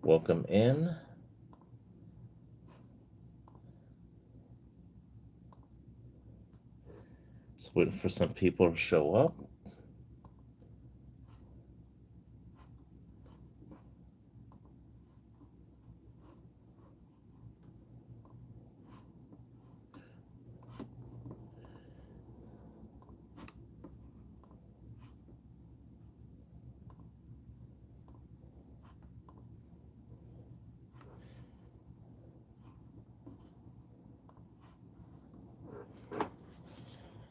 Welcome in. Just waiting for some people to show up.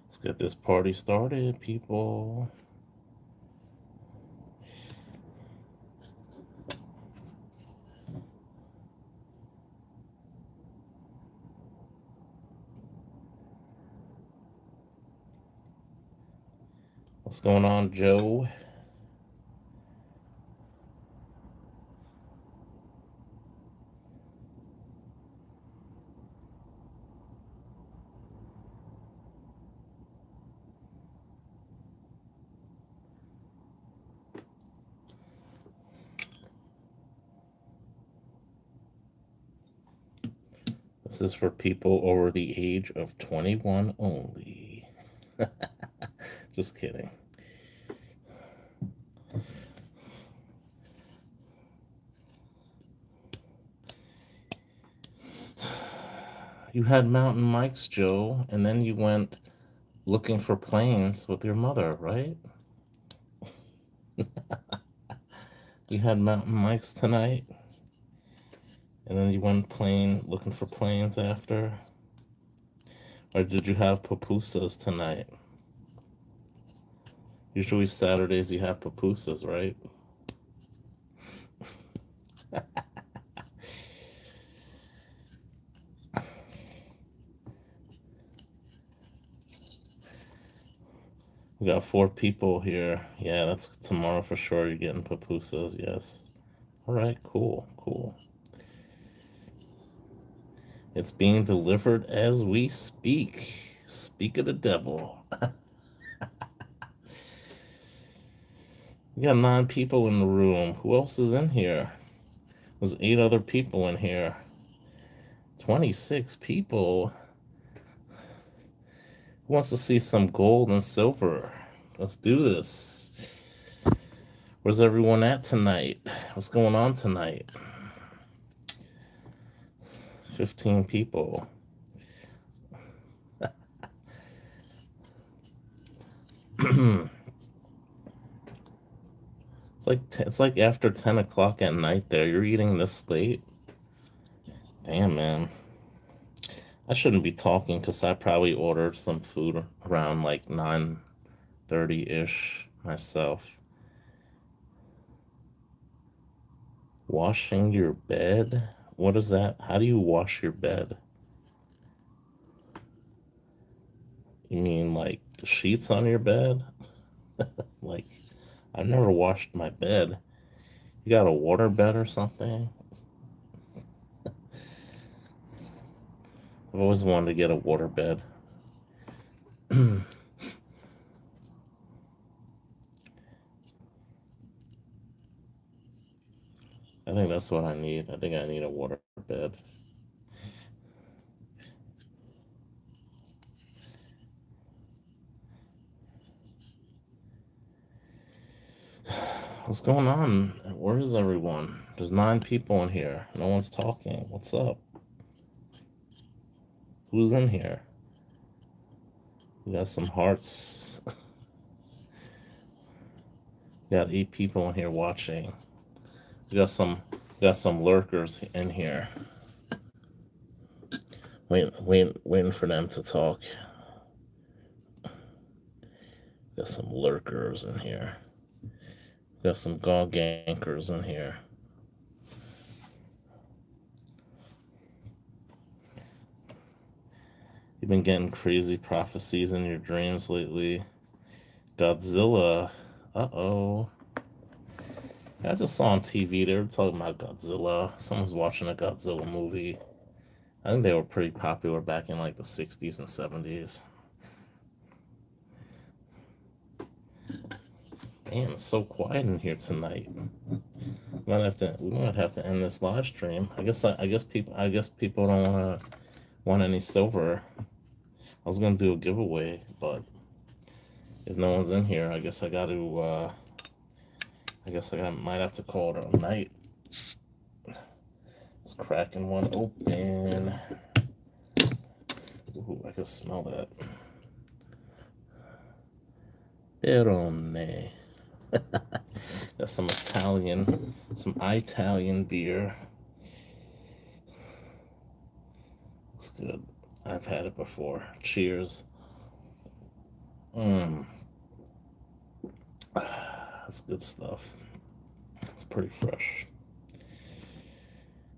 Let's get this party started, people. What's going on, Joe? This is for people over the age of 21 only. Just kidding. You had mountain mics, Joe, and then you went looking for planes with your mother, right? You had mountain mics tonight, and then you went looking for planes after? Or did you have pupusas tonight? Usually Saturdays you have pupusas, right? We got 4 people here. Yeah, that's tomorrow for sure. You're getting pupusas, yes. All right, cool, cool. It's being delivered as we speak. Speak of the devil. We got 9 people in the room. Who else is in here? There's 8 other people in here. 26 people. Who wants to see some gold and silver? Let's do this. Where's everyone at tonight? What's going on tonight? 15 people. It's like after 10 o'clock at night there. You're eating this late? Damn, man. I shouldn't be talking because I probably ordered some food around like 9:30-ish myself. Washing your bed? What is that? How do you wash your bed? You mean like the sheets on your bed? Like, I've never washed my bed. You got a water bed or something? I've always wanted to get a water bed. I think that's what I need. I think I need a water bed. What's going on? Where is everyone? There's 9 people in here. No one's talking. What's up? Who's in here? We got some hearts. We got 8 people in here watching. We got some lurkers in here. Waiting for them to talk. Got some lurkers in here. Got some gankers in here. You've been getting crazy prophecies in your dreams lately. Godzilla. Uh-oh. I just saw on TV they were talking about Godzilla. Someone's watching a Godzilla movie. I think they were pretty popular back in like the 60s and 70s. Damn, it's so quiet in here tonight. We might have to end this live stream. I guess people don't want any silver. I was gonna do a giveaway, but if no one's in here, I guess I might have to call it a night. It's cracking one open. Ooh, I can smell that. Perone. That's some Italian beer. It's good. I've had it before. Cheers. That's good stuff. It's pretty fresh.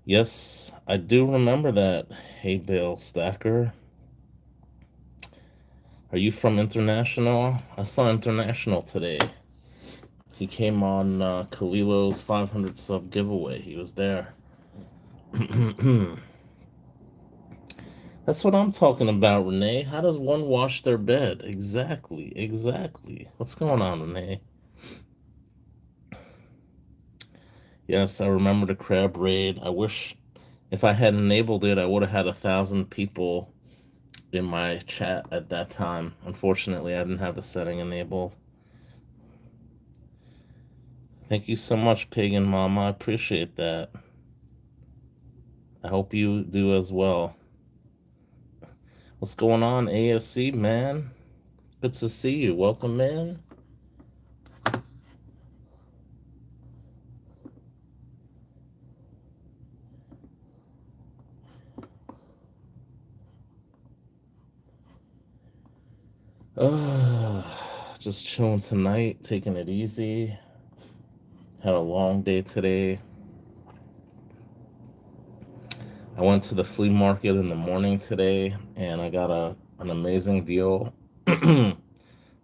Yes, I do remember that. Hey, Bill Stacker. Are you from International? I saw International today. He came on Kalilo's 500 sub giveaway. He was there. That's what I'm talking about, Renee. How does one wash their bed? Exactly. What's going on, Renee? Yes, I remember the crab raid. I wish if I had enabled it, I would have had 1,000 people in my chat at that time. Unfortunately, I didn't have the setting enabled. Thank you so much, Pagan Mama. I appreciate that. I hope you do as well. What's going on, ASC, man? Good to see you. Welcome in. Just chilling tonight, taking it easy. Had a long day today. I went to the flea market in the morning today, and I got an amazing deal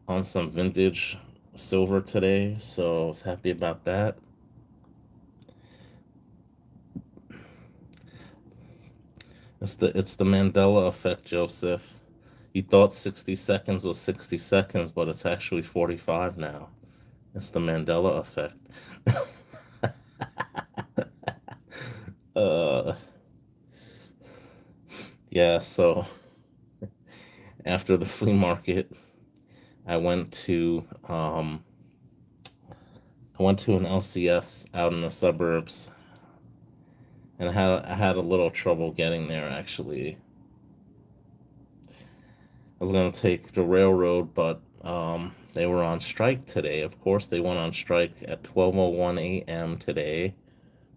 on some vintage silver today, so I was happy about that. It's the Mandela effect, Joseph. You thought 60 seconds was 60 seconds, but it's actually 45 now. It's the Mandela effect. Yeah, so after the flea market, I went to an LCS out in the suburbs, and I had a little trouble getting there actually. I was gonna take the railroad, but they were on strike today. Of course, they went on strike at 12:01 a.m. today.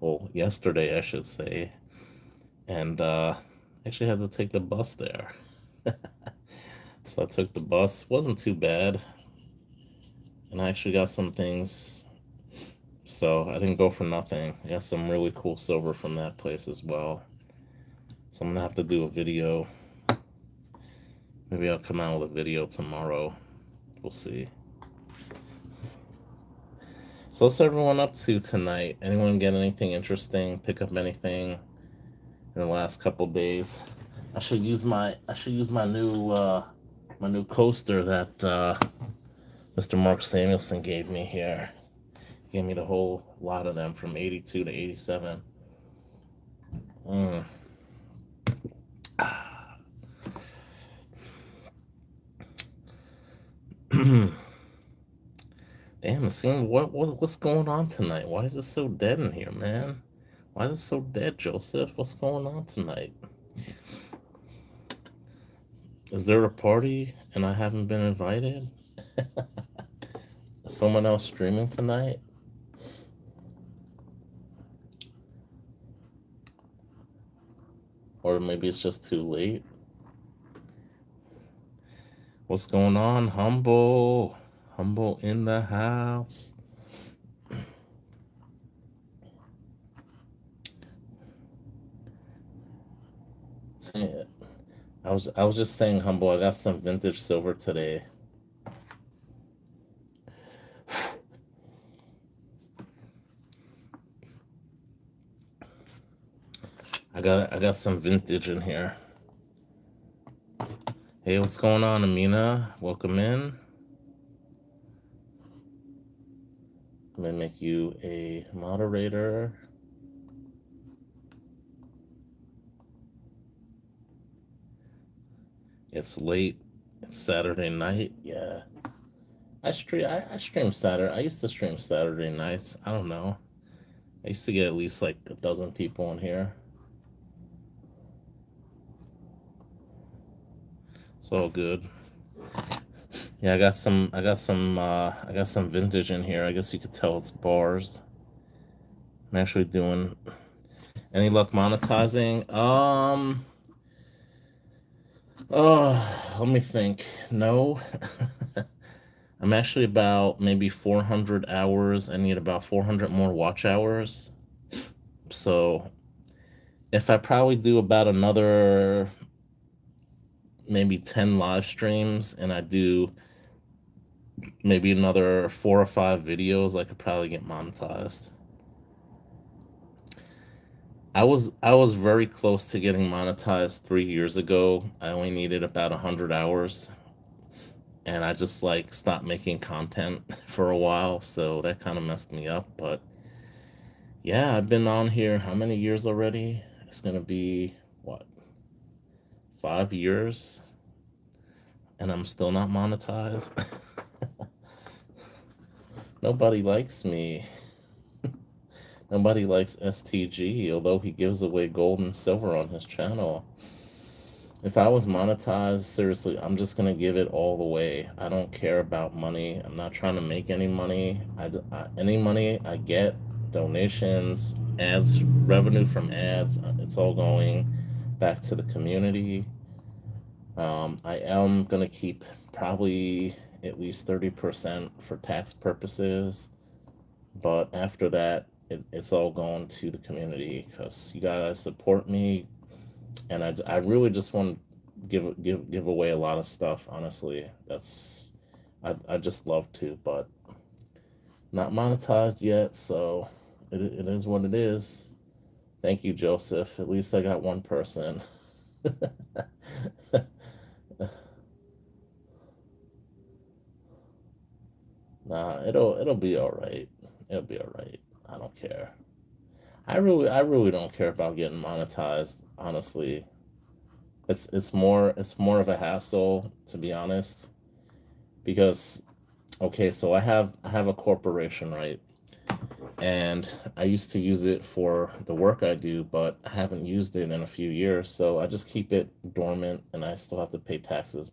Well, yesterday, I should say. And actually had to take the bus there. So I took the bus. Wasn't too bad. And I actually got some things. So I didn't go for nothing. I got some really cool silver from that place as well. So I'm gonna have to do a video. Maybe I'll come out with a video tomorrow. We'll see. So what's everyone up to tonight? Anyone get anything interesting? Pick up anything in the last couple days? I should use my new coaster that Mr. Mark Samuelson gave me here. He gave me the whole lot of them from 82 to 87. Damn, it seems what's going on tonight? Why is it so dead in here, man? Why is it so dead, Joseph? What's going on tonight? Is there a party and I haven't been invited? Is someone else streaming tonight? Or maybe it's just too late. What's going on? Humble in the house. I was just saying, Humble, I got some vintage silver today. I got some vintage in here. Hey, what's going on, Amina? Welcome in. you a moderator. It's late. It's Saturday night. Yeah. I stream Saturday. I used to stream Saturday nights. I don't know. I used to get at least like a dozen people in here. It's all good. Yeah, I got some vintage in here. I guess you could tell it's bars. I'm actually doing any luck monetizing? Let me think. No. I'm actually about maybe 400 hours. I need about 400 more watch hours. So if I probably do about another maybe 10 live streams and I do maybe another 4 or 5 videos, I could probably get monetized. I was very close to getting monetized 3 years ago. I only needed about 100 hours, and I just like stopped making content for a while, so that kind of messed me up. But yeah, I've been on here how many years already? It's gonna be what, 5 years, and I'm still not monetized. Nobody likes me. Nobody likes STG, although he gives away gold and silver on his channel. If I was monetized, seriously, I'm just gonna give it all the way. I don't care about money. I'm not trying to make any money. Any money I get, donations, ads, revenue from ads, it's all going back to the community. I am gonna keep probably at least 30% for tax purposes, but after that, it's all going to the community because you guys support me, and I really just want to give away a lot of stuff. Honestly, I just love to, but not monetized yet, so it is what it is. Thank you, Joseph. At least I got one person. Nah, it'll be all right. It'll be all right. I don't care. I really don't care about getting monetized. Honestly, it's more of a hassle, to be honest, because okay, so I have a corporation, right? And I used to use it for the work I do, but I haven't used it in a few years, so I just keep it dormant and I still have to pay taxes.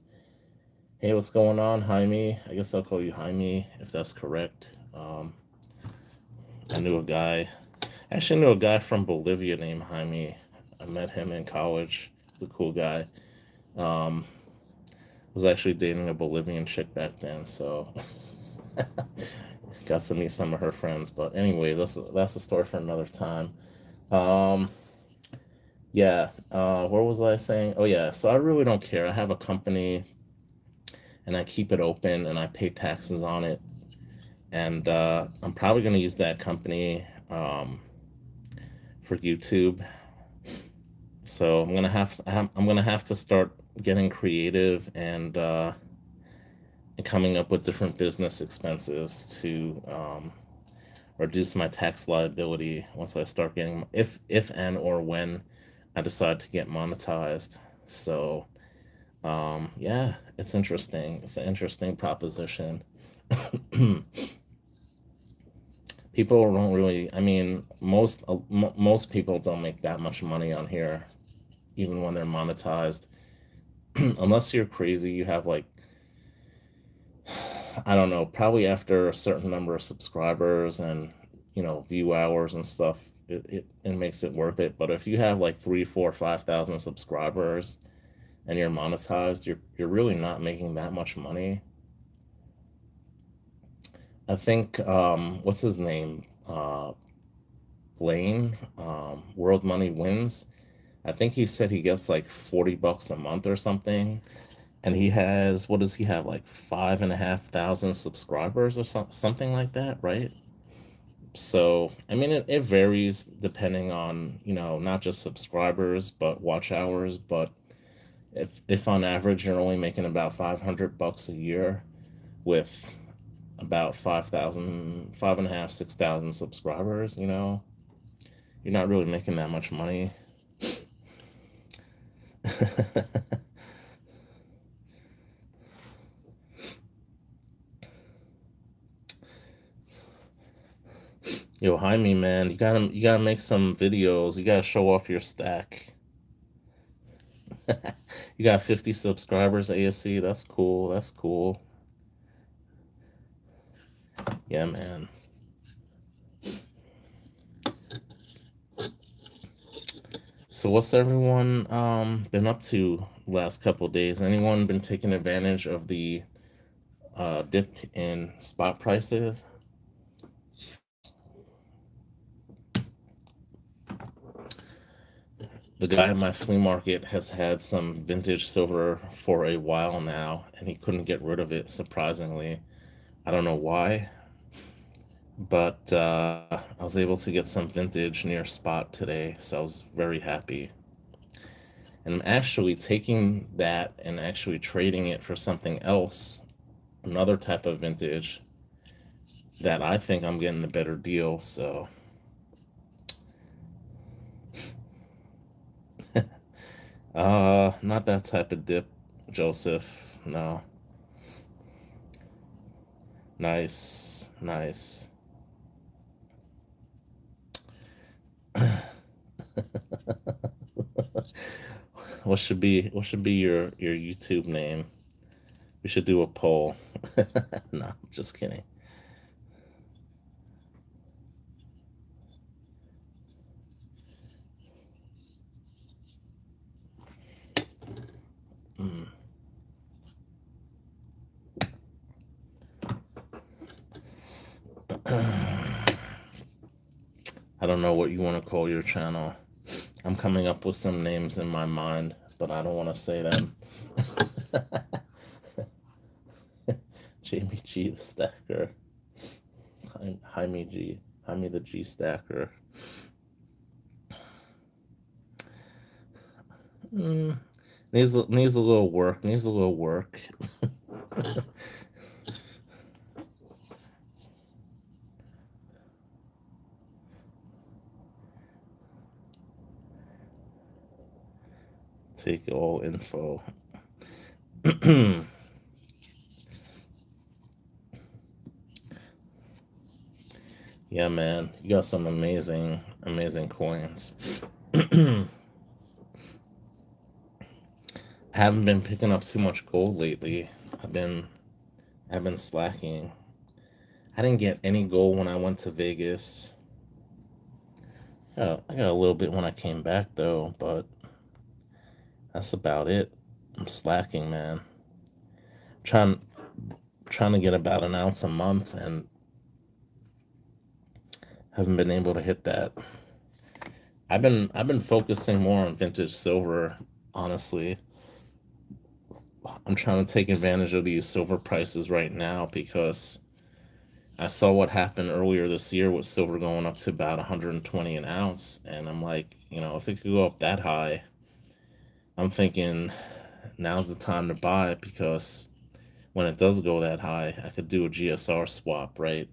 Hey, what's going on, Jaime? I guess I'll call you Jaime if that's correct. I knew a guy, I actually knew a guy from Bolivia named Jaime. I met him in college. He's a cool guy. Um, was actually dating a Bolivian chick back then, so got to meet some of her friends. But anyways, that's a story for another time. Um, yeah, where was I saying? Oh yeah, so I really don't care. I have a company and I keep it open and I pay taxes on it, and I'm probably going to use that company for YouTube. So I'm gonna have to start getting creative and coming up with different business expenses to reduce my tax liability once I start getting, if and or when I decide to get monetized. So yeah, it's interesting. It's an interesting proposition. People don't really. I mean, most people don't make that much money on here, even when they're monetized. Unless you're crazy, you have like, I don't know, probably after a certain number of subscribers and view hours and stuff, it makes it worth it. But if you have like 3, 4, 5,000 subscribers and you're monetized, you're really not making that much money. I think what's his name? Blaine, World Money Wins. I think he said he gets like $40 a month or something, and he has, what does he have, like 5,500 subscribers or something like that, right? So I mean, it varies depending on not just subscribers but watch hours. But if on average you're only making about $500 a year with about 5,000, 5.5, 6,000 subscribers, you're not really making that much money. Yo, Jaime, man, you gotta make some videos. You gotta show off your stack. You got 50 subscribers, ASC. That's cool. That's cool. Yeah, man. So what's everyone been up to last couple days? Anyone been taking advantage of the dip in spot prices? The guy at my flea market has had some vintage silver for a while now, and he couldn't get rid of it, surprisingly. I don't know why, but I was able to get some vintage near spot today, so I was very happy. And I'm actually taking that and actually trading it for something else, another type of vintage that I think I'm getting a better deal. So, not that type of dip, Joseph. No. Nice, nice. What should be your YouTube name? We should do a poll. No, I'm just kidding. Mm. I don't know what you want to call your channel. I'm coming up with some names in my mind, but I don't want to say them. Jamie G the Stacker. Jaime G. Jaime the G Stacker. Mm, needs a little work. Needs a little work. Take all info. Yeah, man, you got some amazing, amazing coins. I haven't been picking up too much gold lately. I've been, I've been slacking. I didn't get any gold when I went to Vegas. I got a little bit when I came back though, but that's about it. I'm slacking, man. Trying trying to get about an ounce a month and haven't been able to hit that. I've been focusing more on vintage silver, honestly. I'm trying to take advantage of these silver prices right now because I saw what happened earlier this year with silver going up to about 120 an ounce, and I'm like, if it could go up that high, I'm thinking now's the time to buy it because when it does go that high, I could do a GSR swap, right?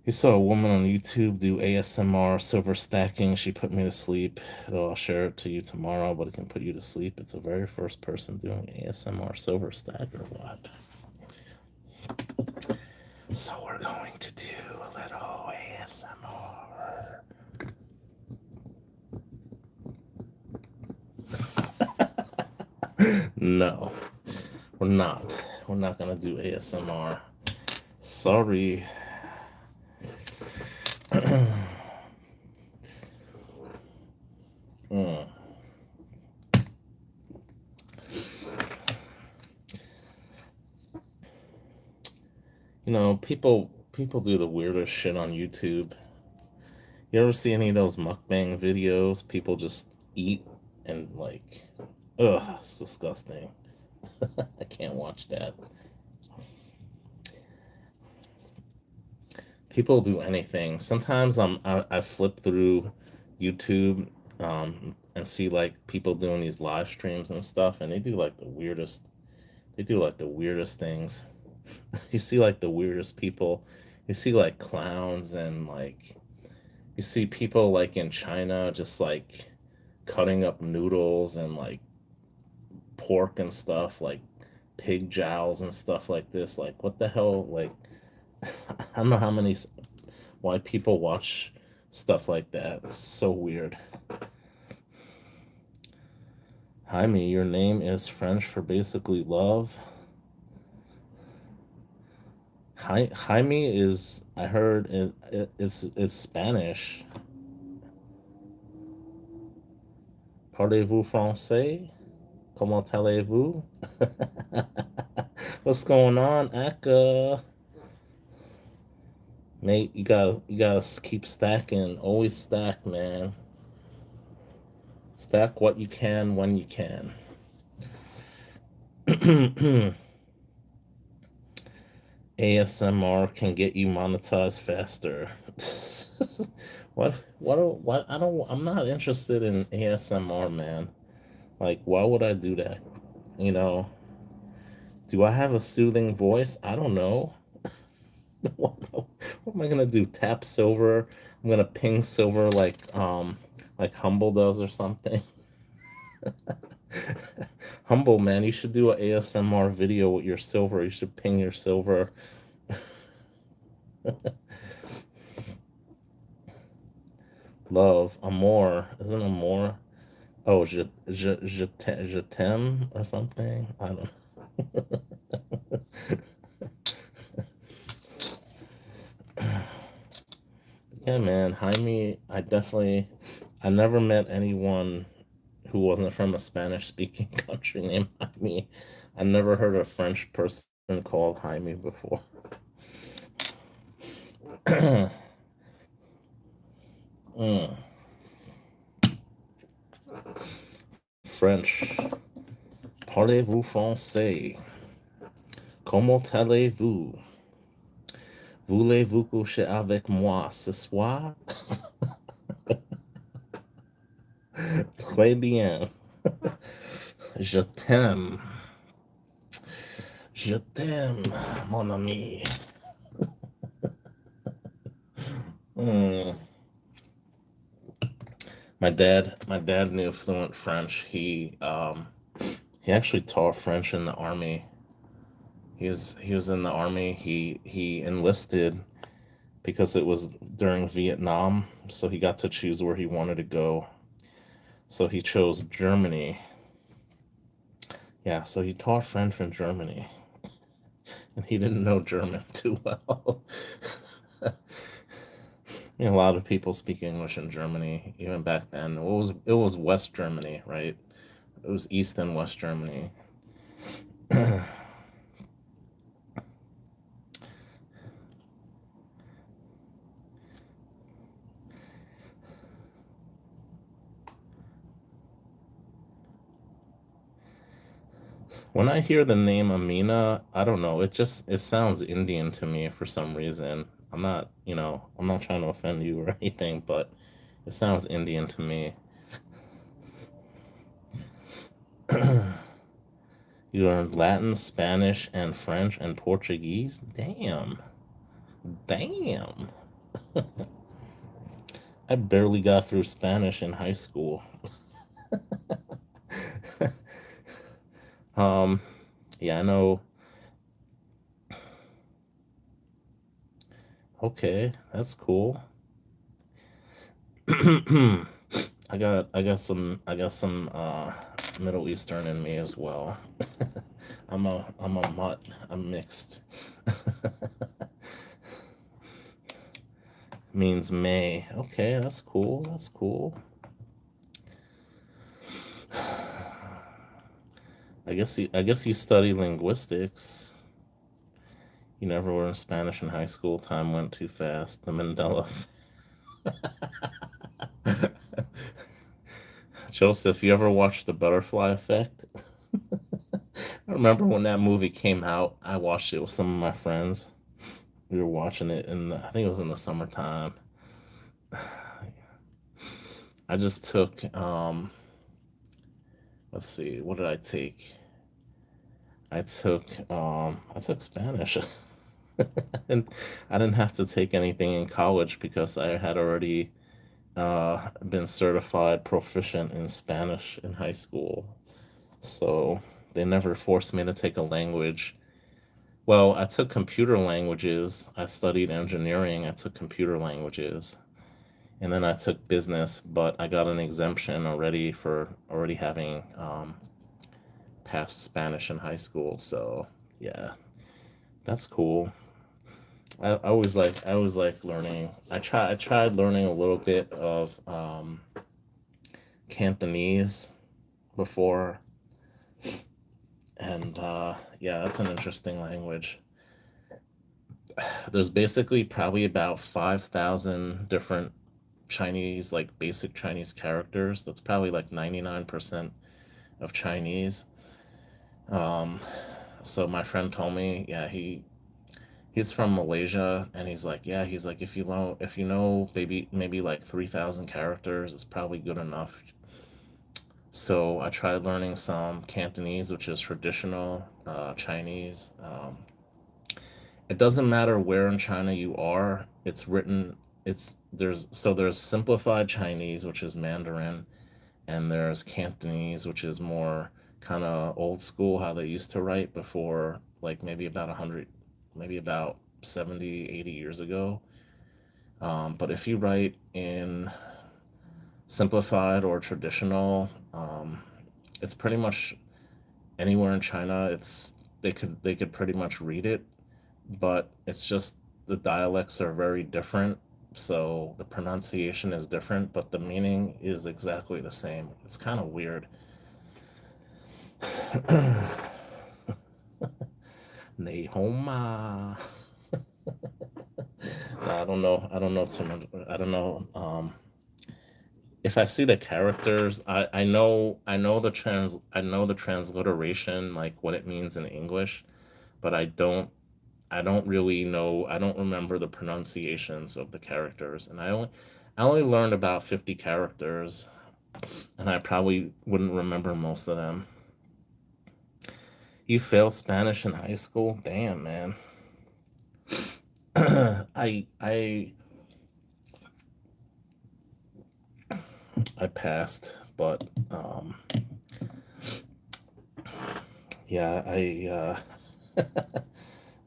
You saw a woman on YouTube do ASMR silver stacking. She put me to sleep. I'll share it to you tomorrow, but it can put you to sleep. It's the very first person doing ASMR silver stack or what? So we're going to do a little ASMR. No, we're not. We're not gonna do ASMR. Sorry. Mm. People do the weirdest shit on YouTube. You ever see any of those mukbang videos? People just eat and like, ugh, it's disgusting. I can't watch that. People do anything. Sometimes I flip through YouTube and see like people doing these live streams and stuff, and they do like the weirdest things. You see like the weirdest people. You see like clowns and like you see people like in China just like cutting up noodles and like pork and stuff, like pig jowls and stuff like this. Like what the hell? Like I don't know why people watch stuff like that. It's so weird. Jaime, your name is French for basically love. Jaime is, I heard it's Spanish. Parlez-vous français? Comment allez-vous? What's going on, Aka? Mate, you gotta keep stacking. Always stack, man. Stack what you can when you can. ASMR can get you monetized faster. What? I'm not interested in ASMR, man. Like, why would I do that? You know, do I have a soothing voice? I don't know. What am I gonna do? Tap silver? I'm gonna ping silver like Humble does or something. Humble, man, you should do an ASMR video with your silver. You should ping your silver. Love, Amor, isn't Amor? Oh, je t'aime or something. I don't know. Yeah, man, Jaime. I never met anyone who wasn't from a Spanish-speaking country named Jaime. I never heard a French person called Jaime before. Mm. French. Parlez-vous français? Comment allez-vous? Voulez-vous coucher avec moi ce soir? Très bien. Je t'aime. Je t'aime, mon ami. Mm. My dad knew fluent French. He actually taught French in the army. He was in the army. He enlisted because it was during Vietnam, so he got to choose where he wanted to go. So he chose Germany. Yeah, so he taught French in Germany, and he didn't know German too well. A lot of people speak English in Germany even back then. It was West Germany, right? It was East and West Germany. When I hear the name Amina, I don't know. It sounds Indian to me for some reason. I'm not trying to offend you or anything, but it sounds Indian to me. You learned Latin, Spanish, and French and Portuguese? Damn. Damn. I barely got through Spanish in high school. Um, yeah, I know. Okay, that's cool. I got some Middle Eastern in me as well. I'm a mutt. I'm mixed. Means May. Okay, that's cool. That's cool. I guess you study linguistics. You never learned Spanish in high school. Time went too fast. The Mandela. Joseph, you ever watched The Butterfly Effect? I remember when that movie came out. I watched it with some of my friends. We were watching it, and I think it was in the summertime. I just took let's see, what did I take? I took Spanish. And I didn't have to take anything in college because I had already been certified proficient in Spanish in high school. So they never forced me to take a language. Well, I took computer languages. I studied engineering. I took computer languages. And then I took business, but I got an exemption already for already having passed Spanish in high school. So yeah, that's cool. I always like learning. I tried learning a little bit of Cantonese before, and yeah, that's an interesting language. There's basically probably about 5,000 different Chinese, like basic Chinese characters. That's probably like 99% of Chinese. Um, so my friend told me, yeah, he's from Malaysia, and he's like, yeah, he's like, if you know maybe like 3,000 characters, it's probably good enough. So I tried learning some Cantonese, which is traditional Chinese. It doesn't matter where in China you are. It's written. There's simplified Chinese, which is Mandarin, and there's Cantonese, which is more kind of old school, how they used to write before, like maybe about 100, maybe about 70, 80 years ago. But if you write in simplified or traditional, it's pretty much anywhere in China. They could pretty much read it, but it's just the dialects are very different. So the pronunciation is different, but the meaning is exactly the same. It's kind of weird. Nehoma. No, I don't know. I don't know too much. I don't know. If I see the characters, I know the transliteration, like what it means in English, but I don't really know. I don't remember the pronunciations of the characters, and I only learned about 50 characters, and I probably wouldn't remember most of them. You failed Spanish in high school? Damn, man. I I passed, but yeah, I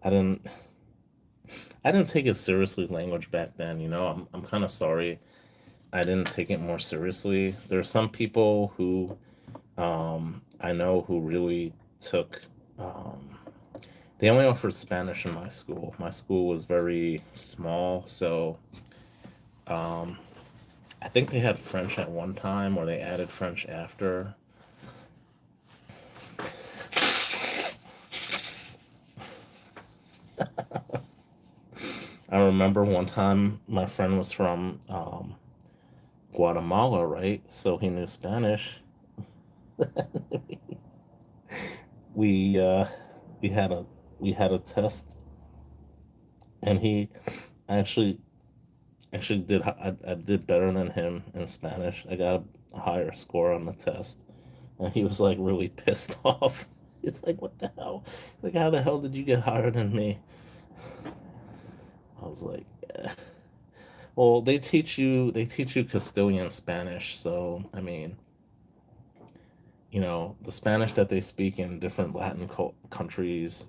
didn't I didn't take it seriously language back then, you know. I'm kind of sorry. I didn't take it more seriously. There are some people who I know who really took um they only offered Spanish in my school. My school was very small, so um I think they had French at one time or they added French after. I remember one time my friend was from Guatemala, right? So he knew Spanish. We we had a we had a test, and he actually I did better than him in Spanish. I got a higher score on the test, and he was like really pissed off. He's like, "What the hell? Like, how the hell did you get higher than me?" I was like, "Yeah." Well, they teach you Castilian Spanish, so I mean, you know, the Spanish that they speak in different countries.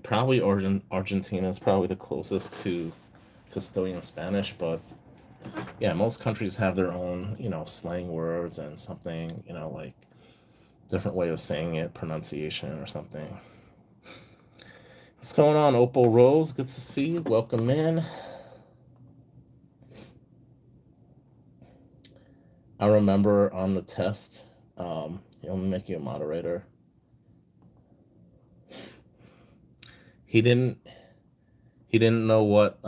Probably Argentina is probably the closest to Castilian Spanish, but yeah, most countries have their own, you know, slang words and something, you know, like different way of saying it, pronunciation or something. What's going on, Opal Rose? Good to see you. Welcome in. I remember on the test, let me make you a moderator. He didn't he didn't know what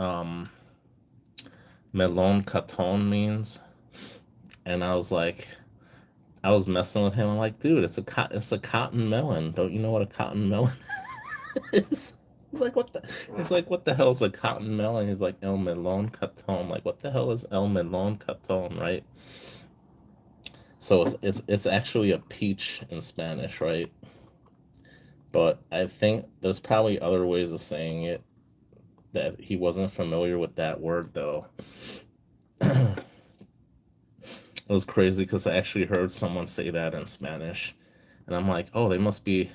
melon caton means, and I was messing with him. I'm like, dude, it's a cotton melon. Don't you know what a cotton melon is? He's like, what the? He's like, what the hell is a cotton melon? He's like, el melon caton. Like, what the hell is el melon caton, right? So it's actually a peach in Spanish, right? But I think there's probably other ways of saying it that he wasn't familiar with that word though. It was crazy because I actually heard someone say that in Spanish, and I'm like, oh, they must be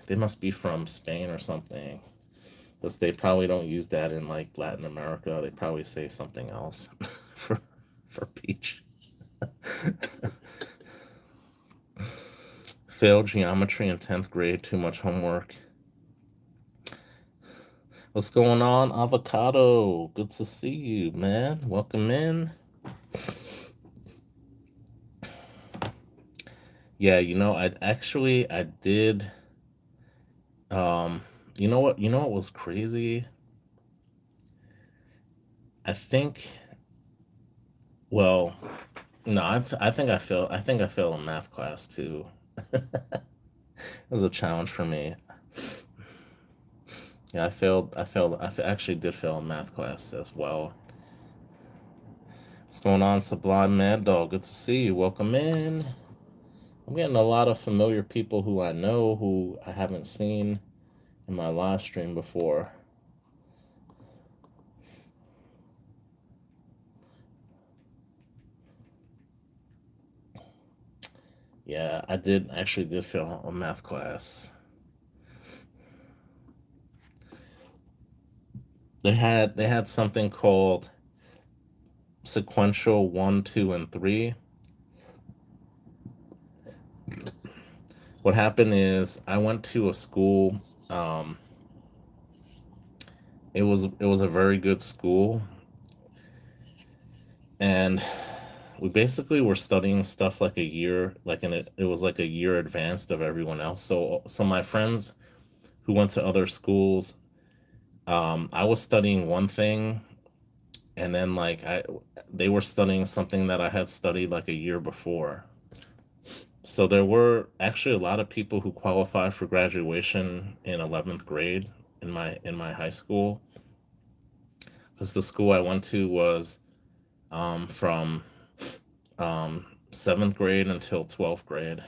from Spain or something, because they probably don't use that in like Latin America. They probably say something else for for peach. Failed geometry in 10th grade. Too much homework. What's going on, Avocado? Good to see you, man. Welcome in. Yeah, I did. Um, You know what was crazy? I think. Well, no, I think I failed in math class too. It was a challenge for me. Yeah, actually did fail in math class as well. What's going on, Sublime Mad Dog? Good to see you. Welcome in. I'm getting a lot of familiar people who I know who I haven't seen in my live stream before. Yeah, I actually did fail a math class. They had something called sequential one, two, and three. What happened is I went to a school. Um, it was a very good school, and we basically were studying stuff like a year, like it was like a year advanced of everyone else. So my friends who went to other schools, I was studying one thing, and then they were studying something that I had studied like a year before. So there were actually a lot of people who qualified for graduation in 11th grade in my high school, because the school I went to was from 7th grade until 12th grade.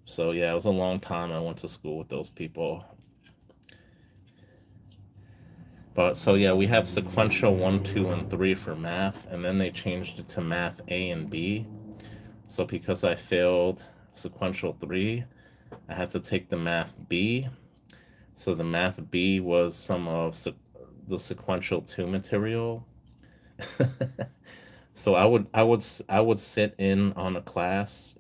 So yeah, it was a long time I went to school with those people. But so yeah, we had sequential one, two, and three for math, and then they changed it to math A and B. So because I failed sequential three, I had to take the math B. So the math B was some of the sequential two material. So I would sit in on a class,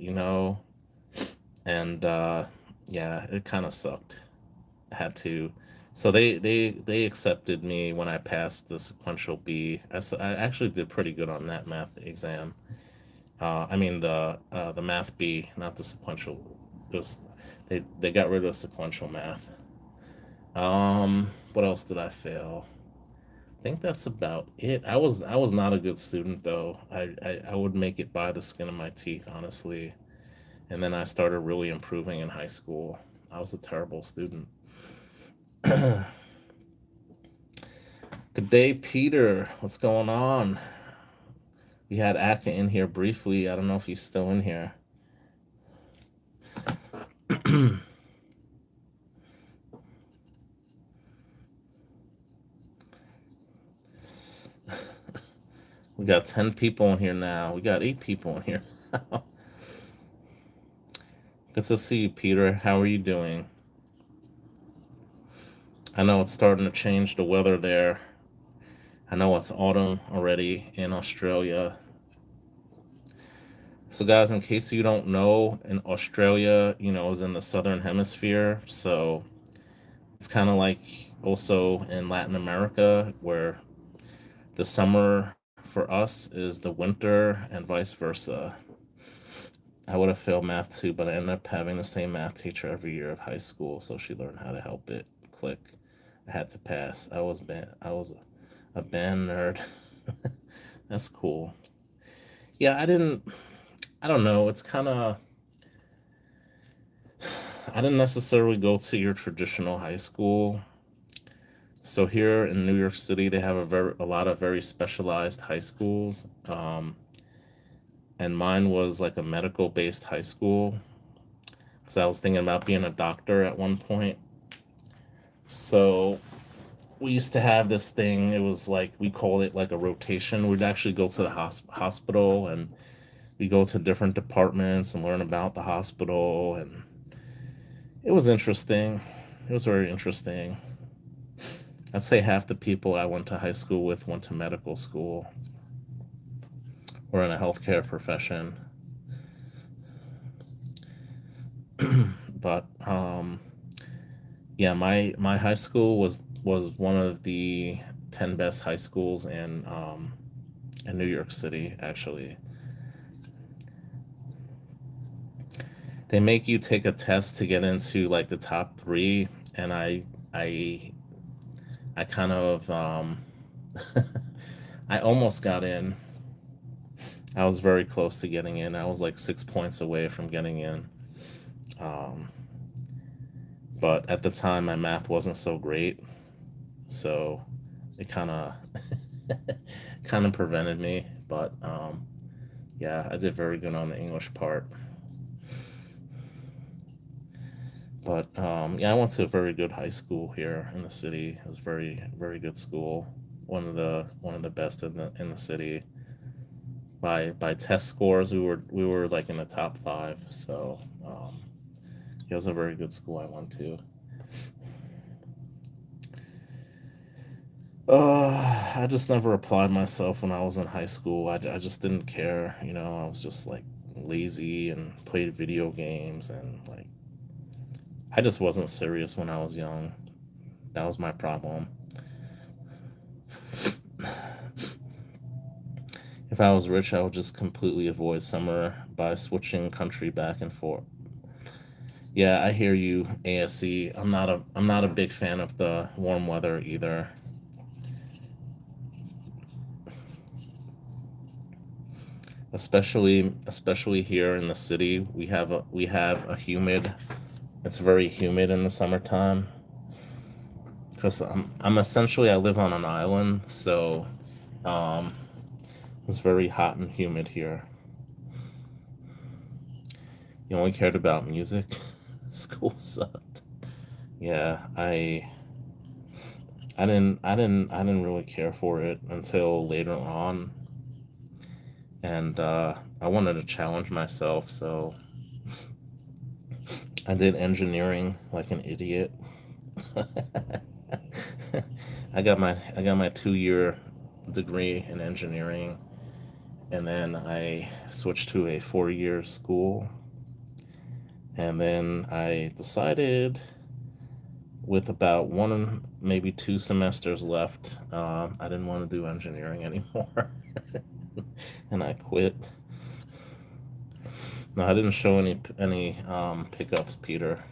and yeah, it kind of sucked. I had to. So they accepted me when I passed the sequential B. I actually did pretty good on that math exam. I mean the math B, not the sequential. It was they got rid of sequential math. What else did I fail? I think that's about it. I was not a good student though. I would make it by the skin of my teeth, honestly. And then I started really improving in high school. I was a terrible student. Good day, Peter. What's going on? We had Aka in here briefly. I don't know if he's still in here. We got 10 people in here now. We got 8 people in here now. Good to see you, Peter. How are you doing? I know it's starting to change the weather there. I know it's autumn already in Australia. So, guys, in case you don't know, in Australia, is in the southern hemisphere. So it's kind of like also in Latin America, where the summer for us is the winter and vice versa. I would have failed math too, but I ended up having the same math teacher every year of high school, so she learned how to help it. Click. I had to pass. I was a band nerd. That's cool. Yeah, I don't know. It's kind of I didn't necessarily go to your traditional high school. So here in New York City, they have a lot of very specialized high schools. And mine was like a medical based high school, because I was thinking about being a doctor at one point. So we used to have this thing. It was like we called it like a rotation. We'd actually go to the hospital, and we go to different departments and learn about the hospital, and it was interesting. It was very interesting. I'd say half the people I went to high school with went to medical school or in a healthcare profession. But yeah, my high school was one of the 10 best high schools in New York City. Actually, they make you take a test to get into like the top three, and I I kind of I almost got in. I was very close to getting in. I was like 6 points away from getting in. Um, but at the time, my math wasn't so great, so it kind of prevented me. But yeah, I did very good on the English part. But yeah, I went to a very good high school here in the city. It was very good school. One of the best in the city. By test scores, we were like in the top five. So it was a very good school I went to. I just never applied myself when I was in high school. I just didn't care. I was just like lazy and played video games, and like I just wasn't serious when I was young. That was my problem. If I was rich, I would just completely avoid summer by switching country back and forth. Yeah, I hear you, ASC. I'm not a big fan of the warm weather either. Especially here in the city, we have a humid. It's very humid in the summertime because I'm essentially I live on an island, so um, it's very hot and humid here. You only cared about music. School sucked. Yeah, I didn't really care for it until later on, and I wanted to challenge myself, so I did engineering like an idiot. I got my 2 year degree in engineering, and then I switched to a 4 year school, and then I decided with about one maybe 2 semesters left, I didn't want to do engineering anymore, and I quit. No, I didn't show any pickups, Peter.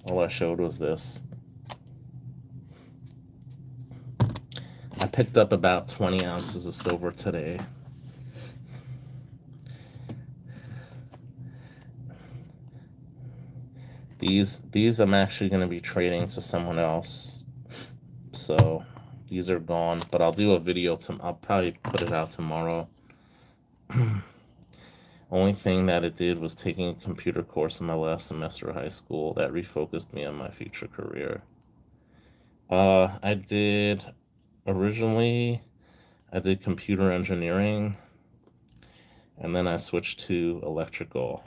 All I showed was this. I picked up about 20 ounces of silver today. These I'm actually going to be trading to someone else. So these are gone, but I'll do a video. I'll probably put it out tomorrow. Only thing that it did was taking a computer course in my last semester of high school that refocused me on my future career. I did originally I did computer engineering, and then I switched to electrical.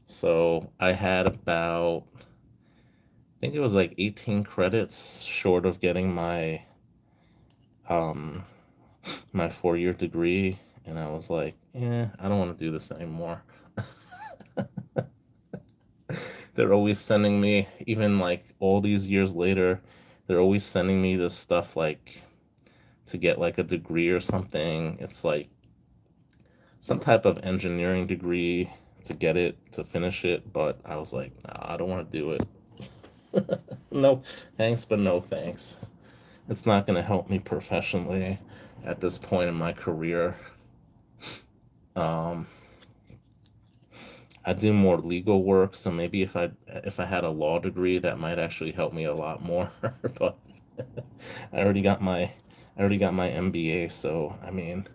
So I had about, I think it was like 18 credits short of getting um my 4 year degree, and I was like, I don't want to do this anymore. They're always sending me, even like all these years later, they're always sending me this stuff like to get like a degree or something. It's like some type of engineering degree to get it to finish it, but I was like, nah, I don't want to do it. No thanks, but no thanks. It's not going to help me professionally at this point in my career. Um, I do more legal work, so maybe if I had a law degree, that might actually help me a lot more. But I already got my I already got my MBA, so I mean,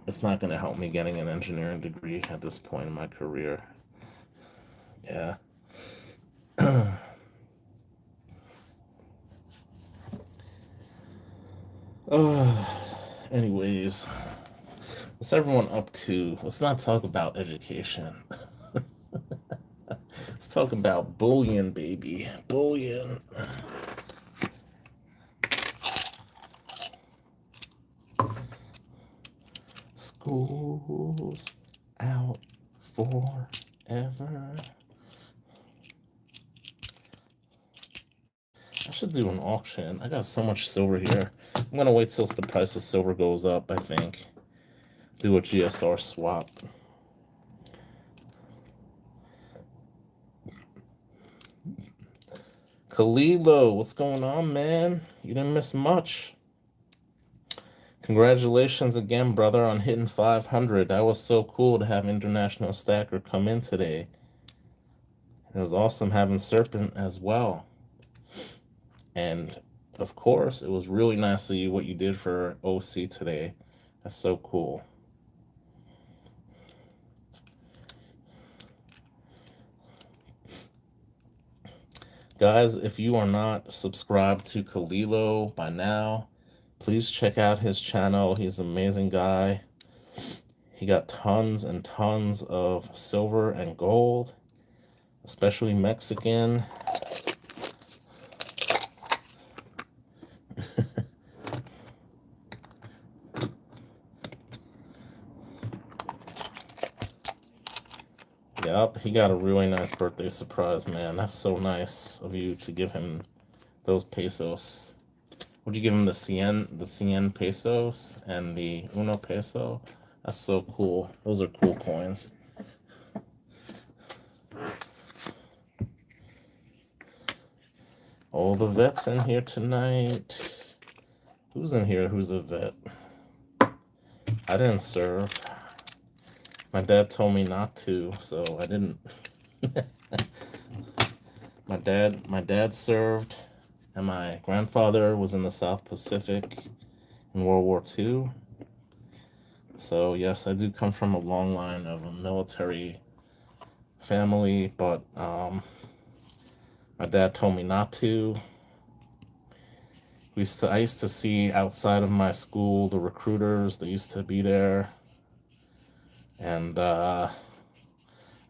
it's not going to help me getting an engineering degree at this point in my career. Yeah. Anyways, what's everyone up to? Let's not talk about education. Let's talk about bullion, baby. Bullion. School's out forever. I should do an auction. I got so much silver here. I'm gonna wait till the price of silver goes up, I think. Do a GSR swap. Kalilo, what's going on, man? You didn't miss much. Congratulations again, brother, on hitting 500. That was so cool to have International Stacker come in today. It was awesome having Serpent as well. And of course, it was really nice to see what you did for OC today. That's so cool. Guys, if you are not subscribed to Kalilo by now, please check out his channel. He's an amazing guy. He got tons and tons of silver and gold, especially Mexican. Yep, he got a really nice birthday surprise, man. That's so nice of you to give him those pesos. Would you give him the CN pesos and the Uno peso? That's so cool. Those are cool coins. All the vets in here tonight. Who's in here who's a vet? I didn't serve. My dad told me not to, so I didn't. My dad served, and my grandfather was in the South Pacific in World War II. So yes, I do come from a long line of a military family, but my dad told me not to. I used to see outside of my school the recruiters that used to be there, and I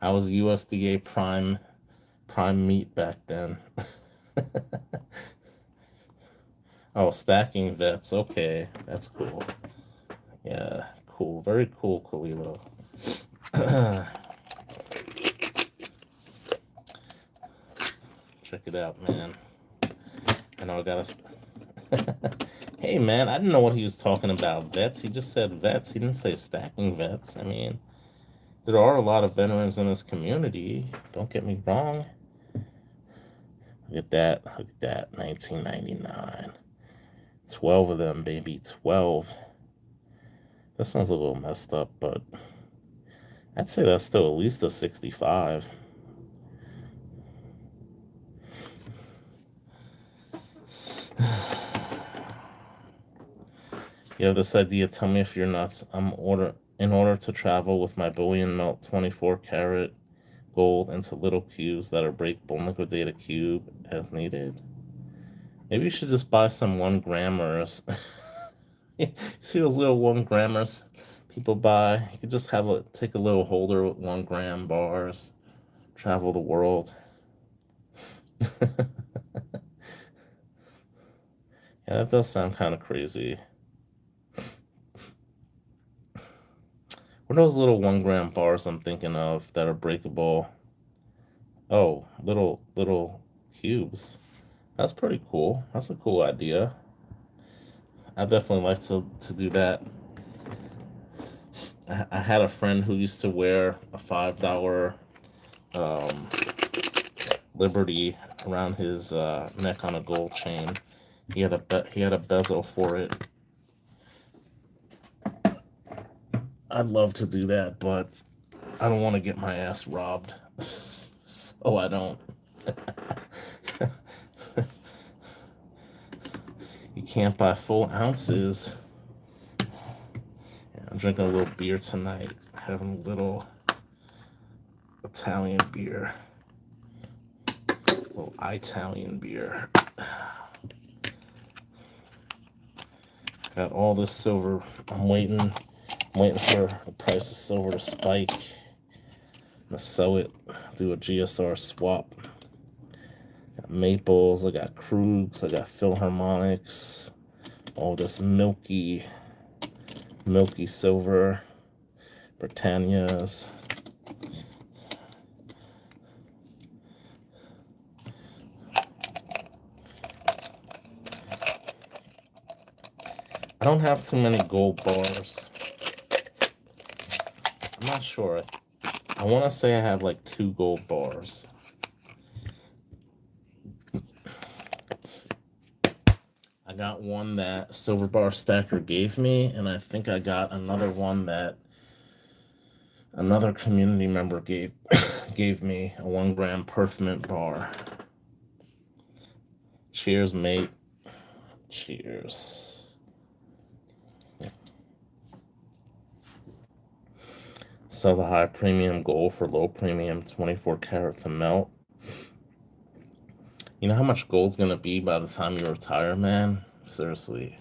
was USDA prime meat back then. Oh, stacking vets. Okay, that's cool. Yeah, cool. Very cool, Kalilo. Check it out, man. I know I gotta. Hey, man, I didn't know what he was talking about. Vets. He just said vets. He didn't say stacking vets. I mean, there are a lot of veterans in this community. Don't get me wrong. Look at that. Look at that. 1999. 12 of them, baby. 12. This one's a little messed up, but I'd say that's still at least a 65. You have this idea, tell me if you're nuts. In order to travel with my bullion melt 24 karat gold into little cubes that are breakable and liquidate a cube as needed. Maybe you should just buy some 1 grammers. You see those little 1 grammers people buy? You could just take a little holder with 1 gram bars, travel the world. Yeah, that does sound kind of crazy. What are those little 1 gram bars I'm thinking of that are breakable? Oh, little cubes. That's pretty cool. That's a cool idea. I definitely like to do that. I had a friend who used to wear a $5 um, Liberty around his neck on a gold chain. He had a bezel for it. I'd love to do that, but I don't want to get my ass robbed, so I don't. You can't buy full ounces. Yeah, I'm drinking a little beer tonight, having a little Italian beer. Italian beer. Got all this silver. I'm waiting for the price of silver to spike. I'm gonna sell it, do a GSR swap. Got Maples, I got Krugs, I got Philharmonics, all this milky silver, Britannias. I don't have too many gold bars. I'm not sure. I want to say I have like 2 gold bars. I got one that Silver Bar Stacker gave me, and I think I got another one that another community member gave me, a 1 gram Perth Mint bar. Cheers, mate. Cheers. Sell the high premium gold for low premium 24 karat to melt. You know how much gold's gonna be by the time you retire, man? Seriously.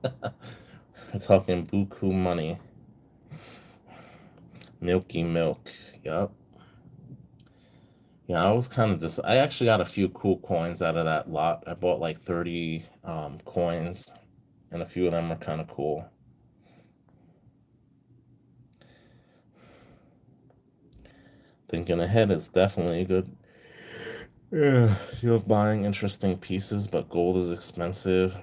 We're talking buku money. Milky milk. Yup. Yeah, I was kind of I actually got a few cool coins out of that lot. I bought like 30 coins, and a few of them are kind of cool. Thinking ahead is definitely good. Yeah, you love buying interesting pieces, but gold is expensive.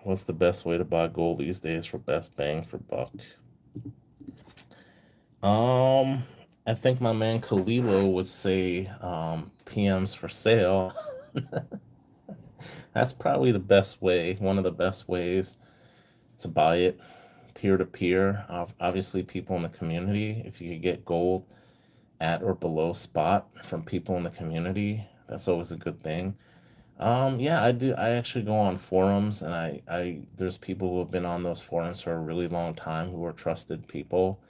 What's the best way to buy gold these days for best bang for buck? Um, I think my man Kalilo would say PMs for sale. That's probably the best way, one of the best ways to buy it, peer to peer. Obviously, people in the community, if you could get gold at or below spot from people in the community, that's always a good thing. Yeah, I do. I actually go on forums, and there's people who have been on those forums for a really long time who are trusted people,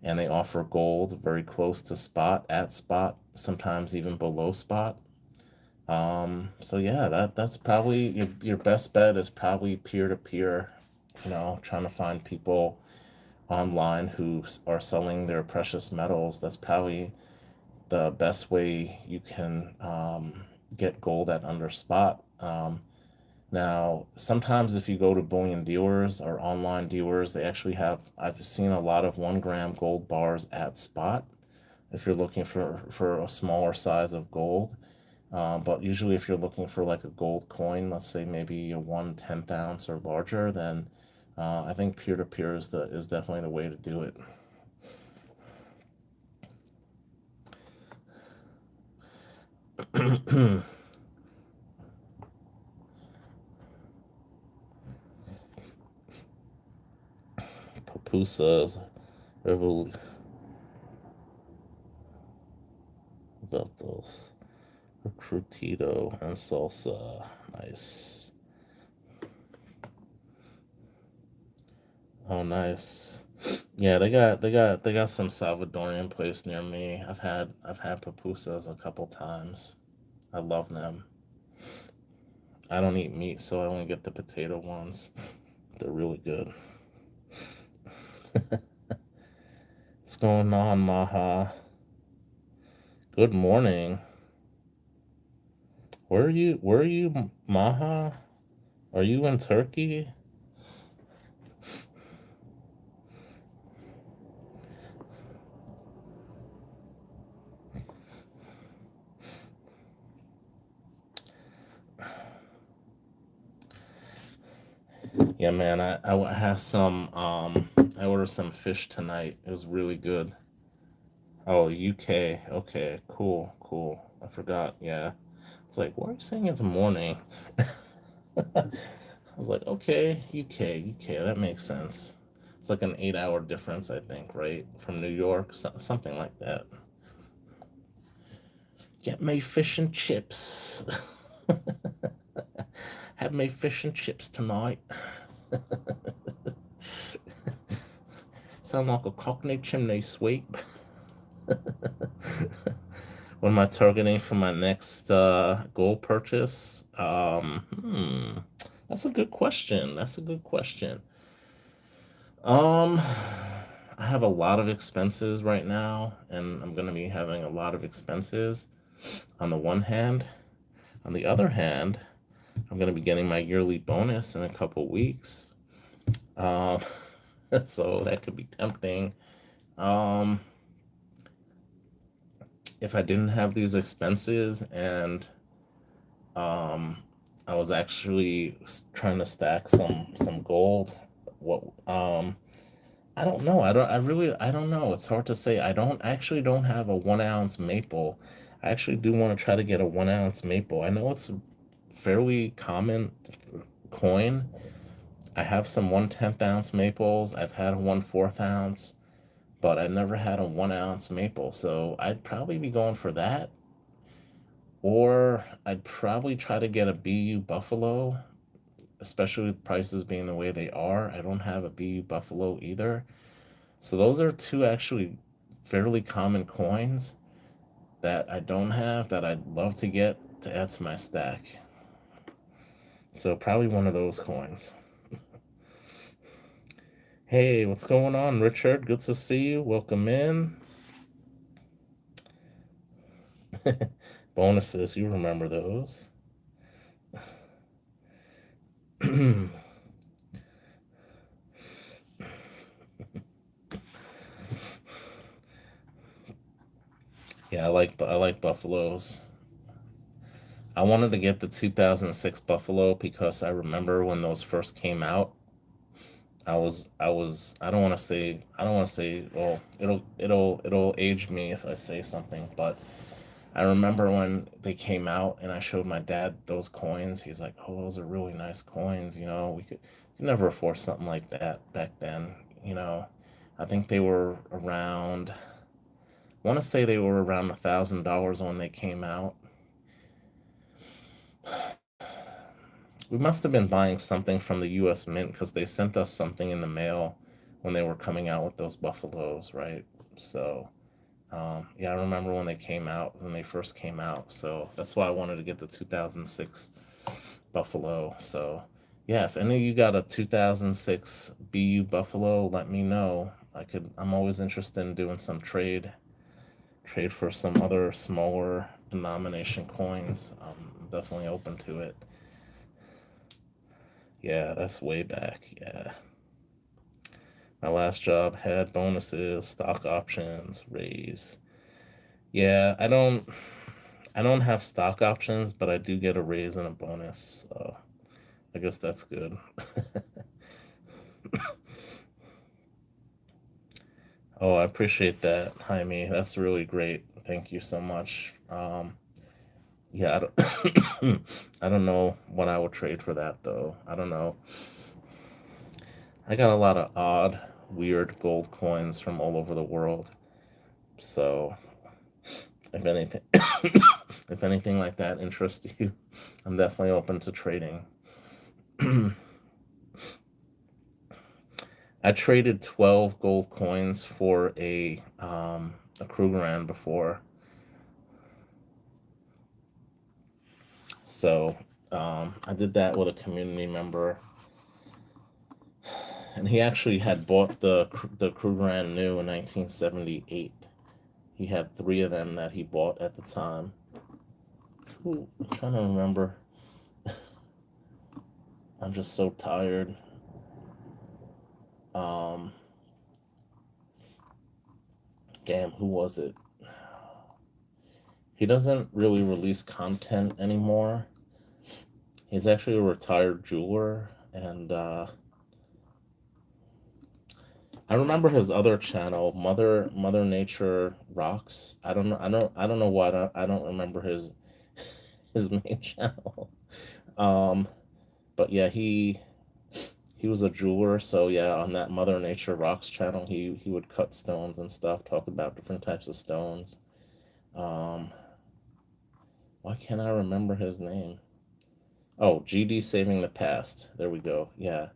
and they offer gold very close to spot, at spot, sometimes even below spot. So yeah, that's probably your best bet is probably peer to peer, trying to find people online who are selling their precious metals. That's probably the best way you can get gold at under spot. Now, sometimes if you go to bullion dealers or online dealers, they actually I've seen a lot of 1 gram gold bars at spot if you're looking for a smaller size of gold. But usually if you're looking for like a gold coin, let's say maybe a 1/10 ounce or larger, then I think peer-to-peer is definitely the way to do it. Pupusas, Revolutos, Recrutito, and Salsa. Nice. Oh, nice. Yeah, they got some Salvadorian place near me. I've had pupusas a couple times. I love them. I don't eat meat, so I only get the potato ones. They're really good. What's going on, Maha? Good morning. Where are you, Maha? Are you in Turkey? Yeah, man. I have some. I ordered some fish tonight. It was really good. Oh, UK. Okay, cool, cool. I forgot. Yeah, it's like, why are you saying it's morning? I was like, okay, UK. That makes sense. It's like an 8-hour difference, I think, right, from New York, something like that. Get me fish and chips. Have me fish and chips tonight. Sound like a Cockney chimney sweep. What am I targeting for my next gold purchase? That's a good question. That's a good question. Um, I have a lot of expenses right now, and I'm gonna be having a lot of expenses on the one hand. On the other hand, I'm gonna be getting my yearly bonus in a couple weeks. Um, so that could be tempting. Um, if I didn't have these expenses and um, I was actually trying to stack some gold, what I don't know. I don't know. It's hard to say. I don't have a 1 ounce maple. I actually do want to try to get a 1 ounce maple. I know it's a fairly common coin. I have some 1/10 ounce maples. I've had a 1/4 ounce, but I never had a 1 ounce maple. So I'd probably be going for that. Or I'd probably try to get a BU Buffalo, especially with prices being the way they are. I don't have a BU Buffalo either. So those are two actually fairly common coins that I don't have that I'd love to get to add to my stack. So probably one of those coins. Hey, what's going on, Richard? Good to see you. Welcome in. Bonuses, you remember those. Yeah, I like Buffaloes. I wanted to get the 2006 Buffalo because I remember when those first came out. I don't want to say, well, it'll age me if I say something, but I remember when they came out and I showed my dad those coins. He's like, "Oh, those are really nice coins, we could never afford something like that back then, you know." I think they were around, I want to say they were around $1,000 when they came out. We must have been buying something from the U.S. Mint because they sent us something in the mail when they were coming out with those Buffaloes, right? So, yeah, I remember when they came out, when they first came out. So that's why I wanted to get the 2006 Buffalo. So, yeah, if any of you got a 2006 BU Buffalo, let me know. I'm always interested in doing some trade for some other smaller denomination coins. I'm definitely open to it. Yeah, that's way back. Yeah. My last job had bonuses, stock options, raise. Yeah, I don't have stock options, but I do get a raise and a bonus. So I guess that's good. Oh, I appreciate that, Jaime. That's really great. Thank you so much. Yeah, I don't know what I would trade for that though. I don't know. I got a lot of odd, weird gold coins from all over the world. So if anything, if anything like that interests you, I'm definitely open to trading. I traded 12 gold coins for a Krugerrand before. So I did that with a community member, and he actually had bought the Krugerrand new in 1978. He had three of them that he bought at the time. Ooh, I'm trying to remember. I'm just so tired. Um, Damn, who was it? He doesn't really release content anymore. He's actually a retired jeweler, and I remember his other channel, Mother Nature Rocks. I don't know why I don't remember his main channel. Um, but yeah, he was a jeweler, so yeah, on that Mother Nature Rocks channel, he would cut stones and stuff, talk about different types of stones. Um, why can't I remember his name? Oh, GD Saving the Past. There we go. Yeah.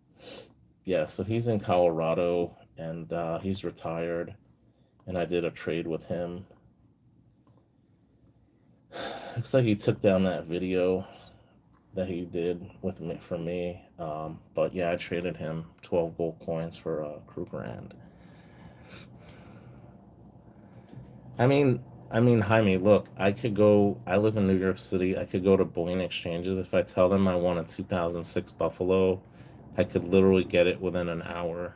Yeah, so he's in Colorado and he's retired and I did a trade with him. Looks like he took down that video that he did with me for me. But yeah, I traded him 12 gold coins for Krugerrand. I mean, Jaime, look, I could go. I live in New York City. I could go to bullion exchanges. If I tell them I want a 2006 Buffalo, I could literally get it within an hour.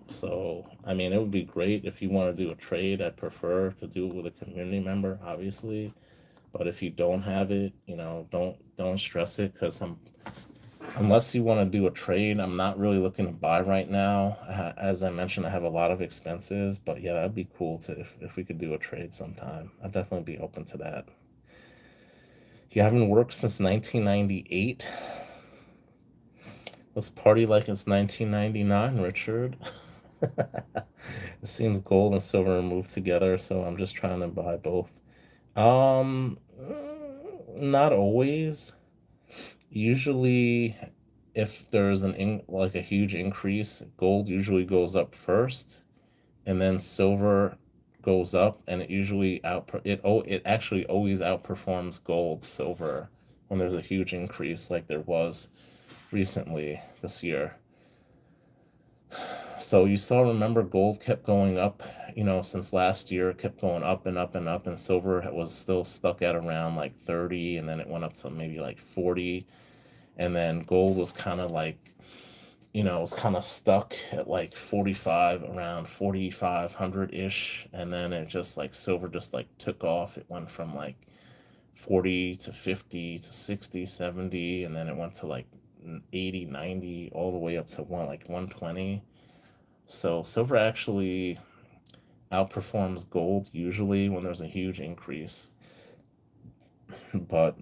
So I mean, it would be great if you want to do a trade. I'd prefer to do it with a community member, obviously. But if you don't have it, don't stress it because unless you want to do a trade, I'm not really looking to buy right now. As I mentioned, I have a lot of expenses, but yeah, that'd be cool to if we could do a trade sometime. I'd definitely be open to that. You haven't worked since 1998. Let's party like it's 1999, Richard. It seems gold and silver are moved together, so I'm just trying to buy both. Not always. Usually, if there's like a huge increase, gold usually goes up first, and then silver goes up, and it usually it actually always outperforms gold, silver when there's a huge increase like there was recently this year. So you saw, remember, gold kept going up, since last year, it kept going up and up and up, and silver was still stuck at around like 30, and then it went up to maybe like 40, and then gold was kind of like, it was kind of stuck at like 45, around 4,500 ish, and then it just like silver just like took off. It went from like 40 to 50 to 60, 70, and then it went to like 80, 90, all the way up to like 120. So silver actually outperforms gold usually when there's a huge increase. But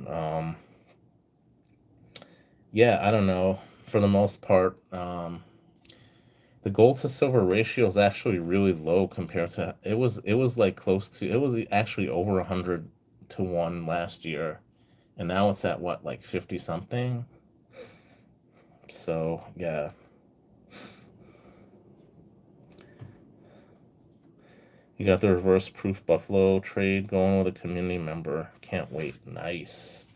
yeah, I don't know. For the most part, the gold to silver ratio is actually really low compared to it was like close to it was actually over 100 to 1 last year, and now it's at what, like 50 something. So yeah, you got the reverse proof Buffalo trade going with a community member. Can't wait. Nice.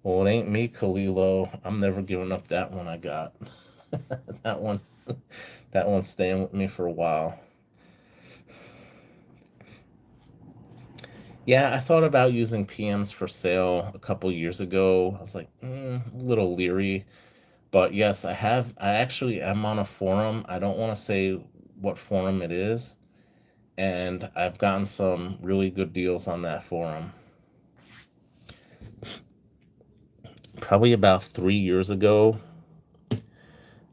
Well, it ain't me, Kalilo. I'm never giving up that one I got. That one, that one's staying with me for a while. Yeah, I thought about using PMs for sale a couple years ago. I was like, a little leery. But yes, I actually am on a forum. I don't want to say what forum it is. And I've gotten some really good deals on that forum. Probably about 3 years ago,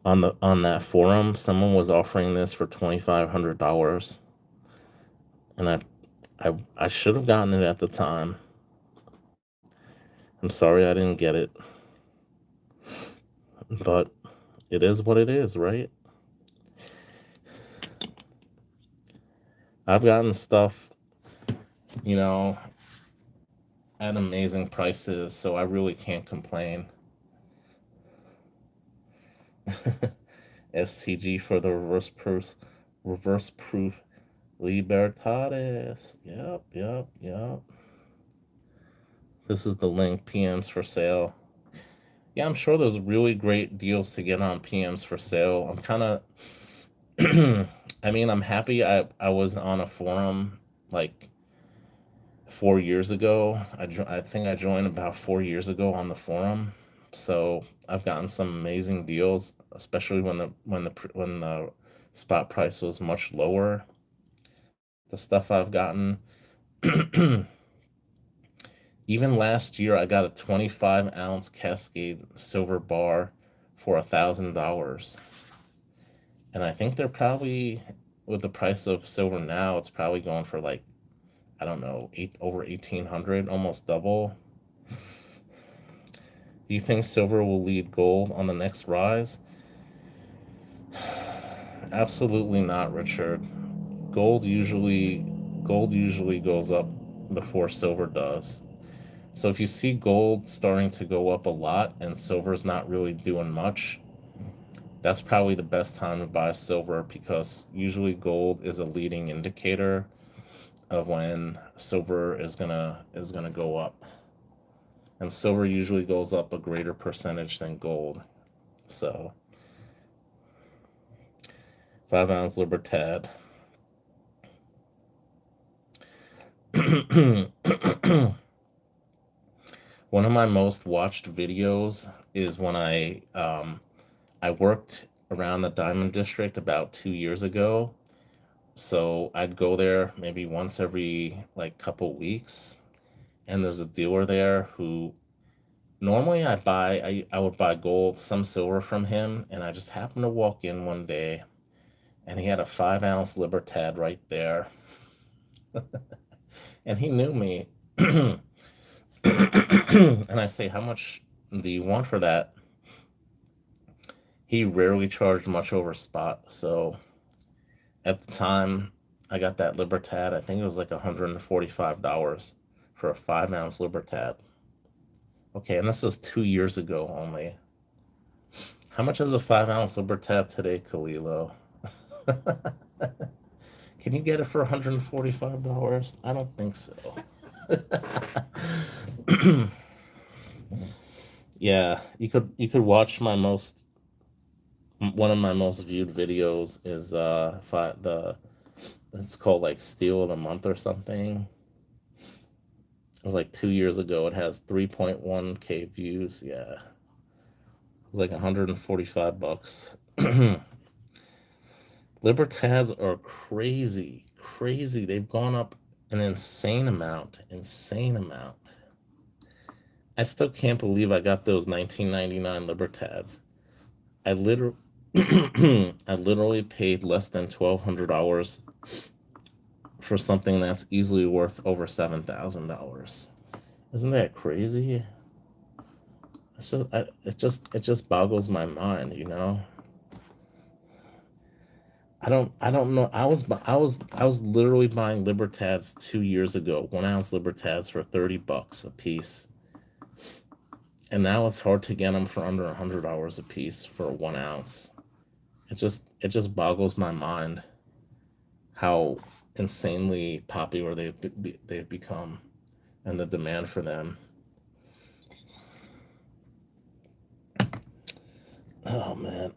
on that forum, someone was offering this for $2,500, and I should have gotten it at the time. I'm sorry I didn't get it, but it is what it is, right? I've gotten stuff, you know, at amazing prices, so I really can't complain. STG for the reverse proof Libertades. Yep, yep, yep. This is the link, PMs for sale. Yeah, I'm sure there's really great deals to get on PMs for sale. I'm kind of, I mean, I'm happy I was on a forum like 4 years ago. I think I joined about 4 years ago on the forum. So I've gotten some amazing deals, especially when the spot price was much lower. The stuff I've gotten. Even last year, I got a 25-ounce Cascade silver bar for $1,000, and I think they're probably, with the price of silver now, it's probably going for like, I don't know, over 1,800, almost double. Do you think silver will lead gold on the next rise? Absolutely not, Richard. Gold usually gold usually goes up before silver does. So if you see gold starting to go up a lot and silver's not really doing much, that's probably the best time to buy silver because usually gold is a leading indicator of when silver is gonna go up, and silver usually goes up a greater percentage than gold. So 5 ounce Libertad. One of my most watched videos is when I worked around the Diamond District about 2 years ago. So I'd go there maybe once every like couple weeks, and there's a dealer there who normally I would buy gold, some silver from him, and I just happened to walk in one day, and he had a 5 ounce Libertad right there, and he knew me, and I say, "How much do you want for that?" He rarely charged much over spot, so at the time I got that Libertad, I think it was like $145 for a 5 ounce Libertad. Okay, and this was 2 years ago only. How much is a 5 ounce Libertad today, Kalilo? Can you get it for $145? I don't think so. Yeah, you could watch my most one of my most viewed videos is the it's called like Steal of the Month or something. It was like 2 years ago. It has 3.1K views. Yeah, it was like $145. Libertads are crazy, crazy. They've gone up an insane amount, insane amount. I still can't believe I got those 1999 Libertads. I literally, I literally paid less than $1,200 for something that's easily worth over $7,000. Isn't that crazy? It just boggles my mind, you know. I don't know. I was literally buying Libertads 2 years ago, 1 ounce Libertads for $30 a piece, and now it's hard to get them for under $100 a piece for 1 ounce. It just boggles my mind how insanely popular they've become, and the demand for them. Oh man,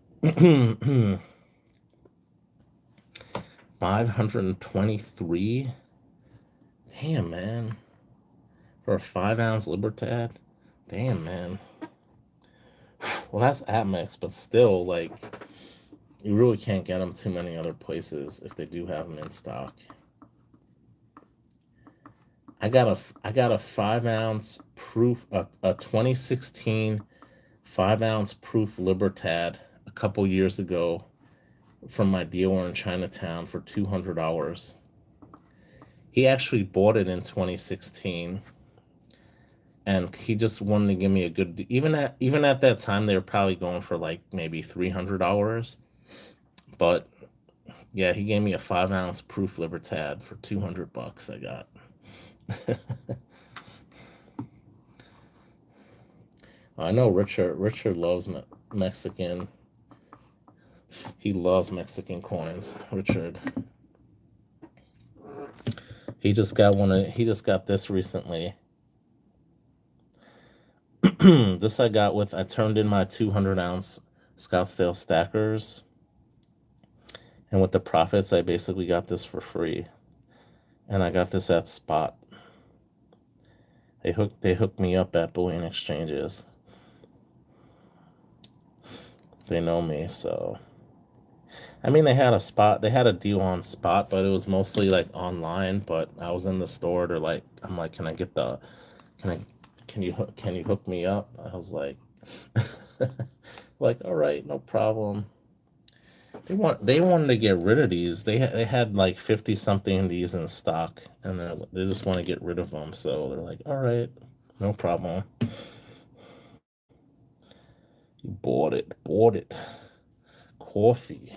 523. Damn man, for a 5 ounce Libertad. Damn man. Well, that's Atmex, but still, like, you really can't get them too many other places if they do have them in stock. I got a 5 ounce proof, a 2016 5 ounce proof Libertad a couple years ago from my dealer in Chinatown for $200. He actually bought it in 2016, and he just wanted to give me a good. Even at that time, they were probably going for like maybe $300. But yeah, he gave me a 5 ounce proof Libertad for $200. I got. I know Richard. Richard loves Mexican. He loves Mexican coins. Richard. He just got one. He just got this recently. This I got with. I turned in my 200 ounce Scottsdale stackers, and with the profits, I basically got this for free. And I got this at Spot. They hooked me up at Bullion Exchanges. They know me, so I mean, they had a deal on Spot, but it was mostly like online. But I was in the store. They're like, I'm like, can I, can you hook me up? I was like, like, all right, no problem. They wanted to get rid of these. They had like 50 something of these in stock, and they just want to get rid of them. So they're like, all right, no problem. You bought it. Coffee.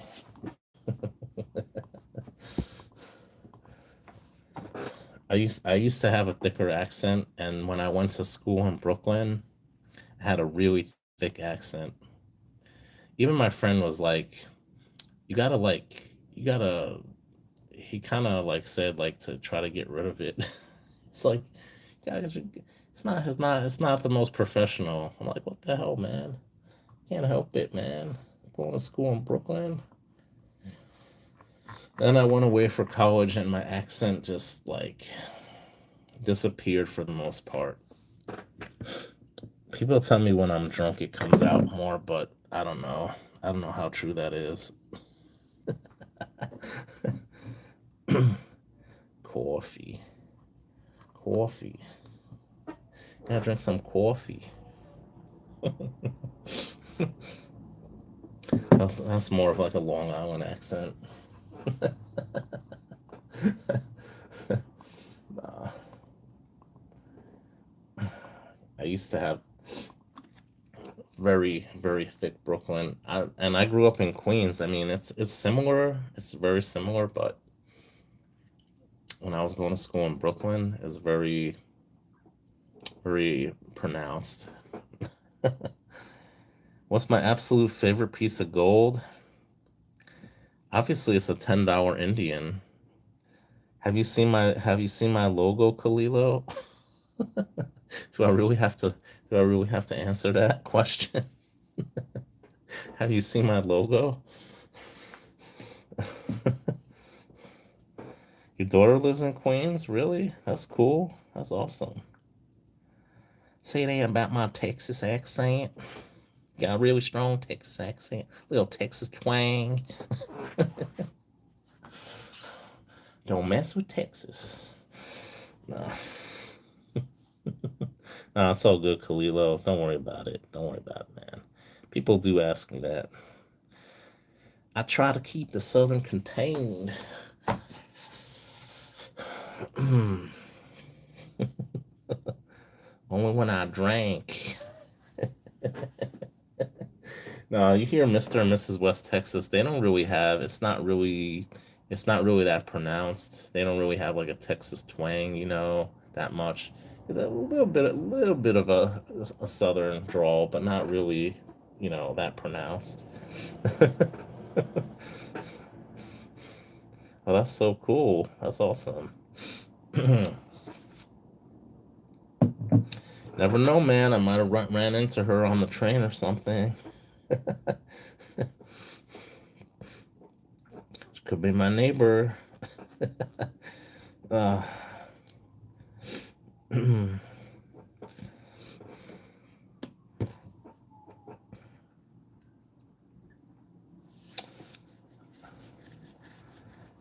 I used to have a thicker accent, and when I went to school in Brooklyn, I had a really thick accent. Even my friend was like, "You gotta like, you gotta." he kind of like said like to try to get rid of it. It's like, guys, it's not the most professional. I'm like, what the hell, man? Can't help it, man. Going to school in Brooklyn. Then I went away for college, and my accent just like disappeared for the most part. People tell me when I'm drunk it comes out more, but I don't know. I don't know how true that is. Coffee. Coffee. Gotta drink some coffee. That's more of like a Long Island accent. Nah, I used to have very thick Brooklyn. And I grew up in Queens. I mean, it's similar. It's very similar, but when I was going to school in Brooklyn, it's very pronounced. What's my absolute favorite piece of gold? Obviously, it's a $10 Indian. Have you seen my logo, Kalilo? Do I really have to do I really have to answer that question? Have you seen my logo? Your daughter lives in Queens? Really? That's cool. That's awesome. Say that about my Texas accent. Got a really strong Texas accent. Little Texas twang. Don't mess with Texas. No. No, it's all good, Kalilo. Don't worry about it. Don't worry about it, man. People do ask me that. I try to keep the Southern contained. Only when I drank. No, you hear Mr. and Mrs. West Texas, they don't really have, it's not really that pronounced. They don't really have like a Texas twang, that much. It's a little bit of a southern drawl, but not really, that pronounced. Well, that's so cool. That's awesome. Never know, man. I might have ran into her on the train or something. She could be my neighbor. Uh,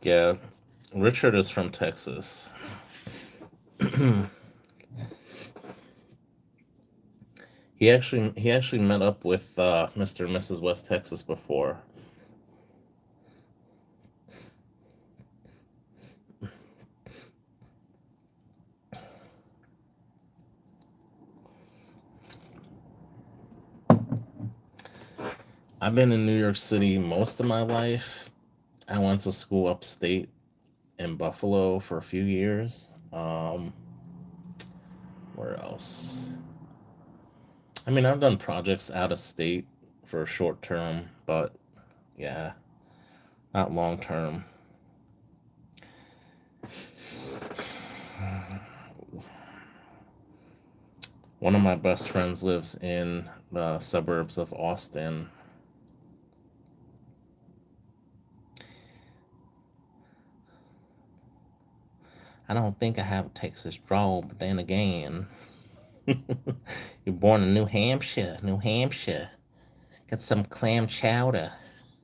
yeah, Richard is from Texas. He actually met up with Mr. and Mrs. West Texas before. I've been in New York City most of my life. I went to school upstate in Buffalo for a few years. Where else? I mean, I've done projects out of state for short term, but yeah, not long term. One of my best friends lives in the suburbs of Austin. I don't think I have a Texas drawl, but then again, you're born in New Hampshire. New Hampshire. Get some clam chowder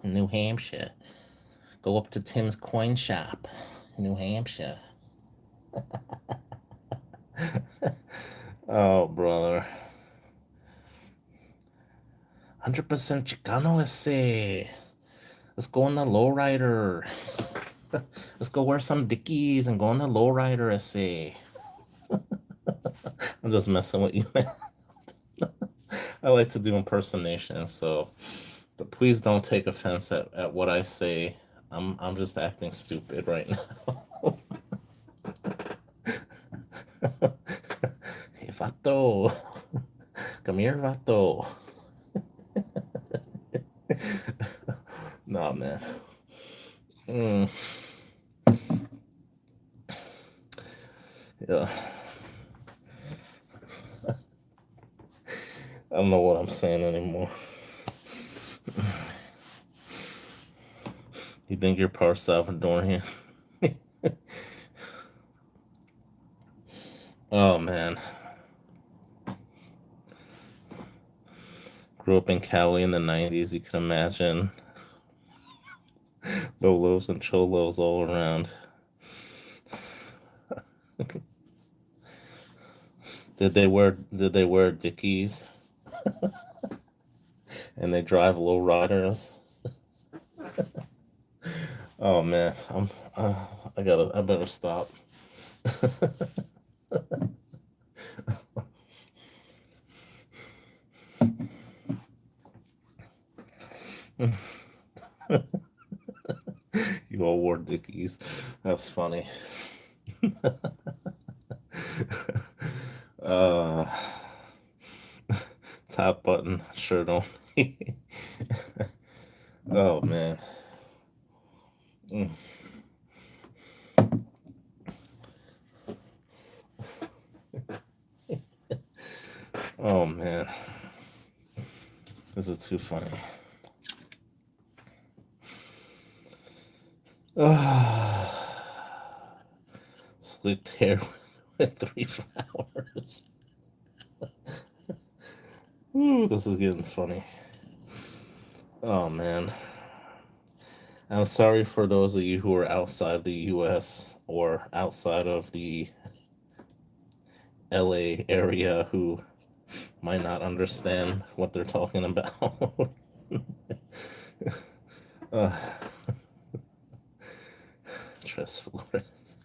in New Hampshire. Go up to Tim's Coin Shop, New Hampshire. Oh, brother. 100% Chicano ese. Let's go on the lowrider. Let's go wear some Dickies and go on the lowrider ese. I'm just messing with you, man. I like to do impersonations, so but please don't take offense at what I say. I'm just acting stupid right now. Hey, vato. Come here, vato. Nah, man. Mm. Yeah, I don't know what I'm saying anymore. You think you're part Salvadorian? Oh man, grew up in Cali in the '90s. You can imagine Lolos and Cholos all around. Did they wear Dickies and they drive low riders? Oh man, I better stop. You all wore Dickies. That's funny. uh, Top button shirt only. Oh man. Mm. Oh man. This is too funny. Sleep there with 3 flowers. Ooh, this is getting funny. Oh man. I'm sorry for those of you who are outside the US or outside of the LA area who might not understand what they're talking about. uh, Tres flores.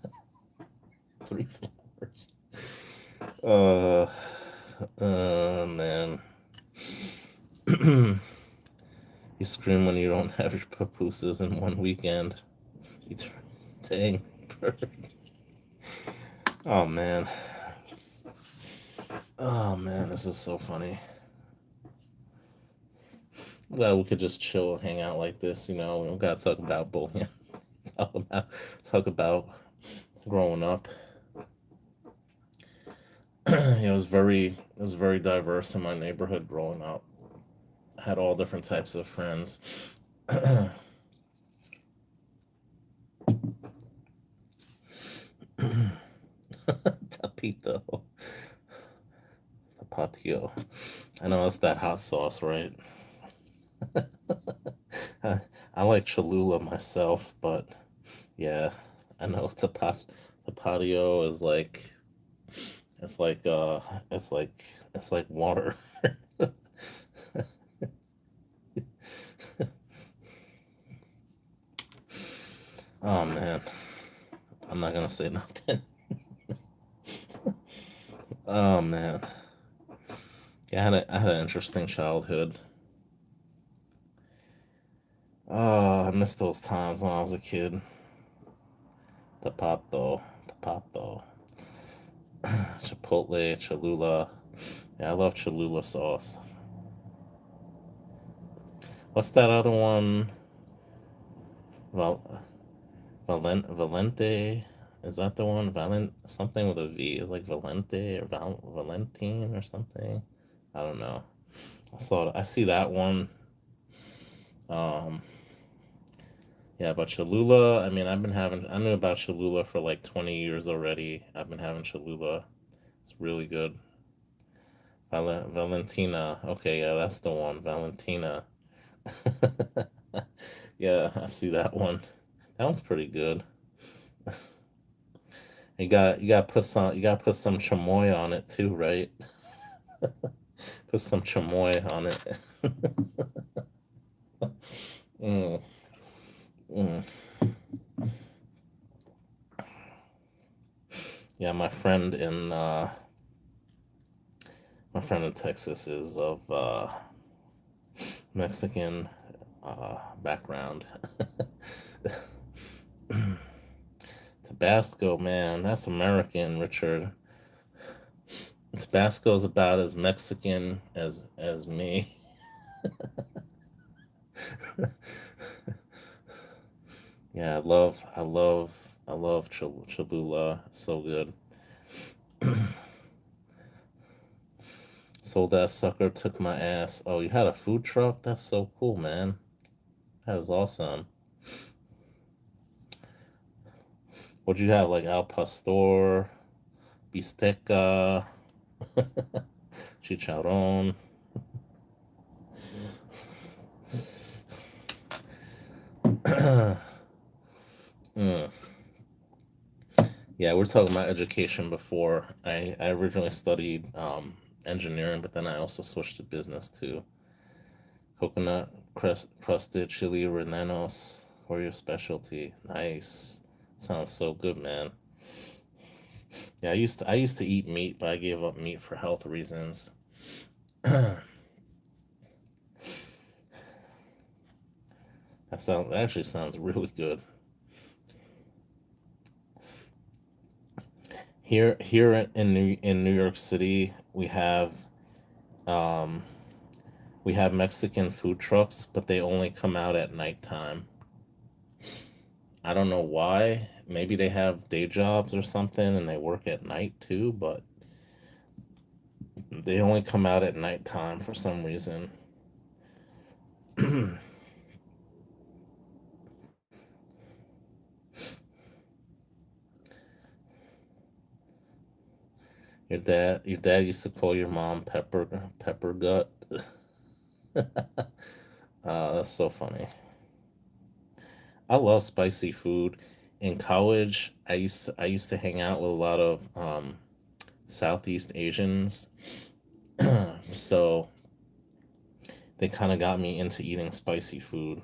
3 flowers. Uh, Man. You scream when you don't have your papooses in one weekend. You turn to Angry Bird. Oh man. Oh man, this is so funny. Well, we could just chill and hang out like this, you know. We don't gotta talk about bullying. talk about talk about growing up. It was very diverse in my neighborhood growing up. I had all different types of friends. Tapito, tapatio. I know it's that hot sauce, right? I, I like Cholula myself, but yeah, I know tapatio is like it's like it's like it's like water. Oh man, I'm not gonna say nothing. Oh man, yeah, I had an interesting childhood. Oh, I miss those times when I was a kid. Tapato, tapato, Chipotle, Cholula. Yeah, I love Cholula sauce. What's that other one? Val, Valente. Is that the one? Something with a V. It's like Valente or Valentine or something. I don't know. I see that one. Um, yeah, but Cholula. I mean, I knew about Cholula for like 20 years already. I've been having Cholula. It's really good. Valentina. Okay, yeah, that's the one. Valentina. Yeah, I see that one. That one's pretty good. You gotta put some chamoy on it too, right? Put some chamoy on it. Mm, mm. Yeah, my friend in Texas is of Mexican background. Tabasco, man, that's American, Richard. Tabasco's about as Mexican as me. Yeah, I love Cholula. It's so good. Sold that sucker, took my ass. Oh, you had a food truck? That's so cool, man. That is awesome. What'd you have? Like al pastor, bistecca, chicharron. Mm. Yeah, we're talking about education before. I originally studied engineering, but then I also switched to business too. Coconut crusted chili rellenos for your specialty. Nice. Sounds so good, man. Yeah, I used to eat meat, but I gave up meat for health reasons. That actually sounds really good. Here in New York City, um we have Mexican food trucks, but they only come out at nighttime. I don't know why. Maybe they have day jobs or something and they work at night too, but they only come out at nighttime for some reason. Your dad used to call your mom pepper gut. That's so funny. I love spicy food. In college, I used to hang out with a lot of Southeast Asians, so they kind of got me into eating spicy food.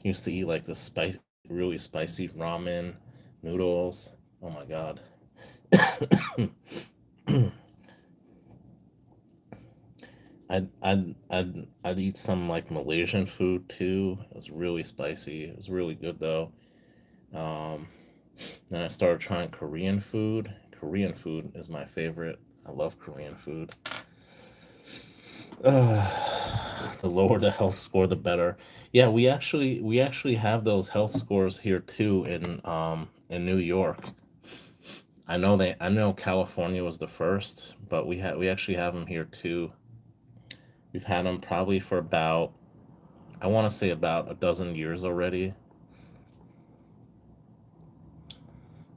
Used to eat like the really spicy ramen, noodles. Oh my god. I'd eat some like Malaysian food too. It was really spicy. It was really good though. Um, then I started trying Korean food. Korean food is my favorite. I love Korean food. The lower the health score, the better. Yeah, we actually have those health scores here too in New York. I know California was the first, but we actually have them here too. We've had them probably for about, I want to say about a dozen years already.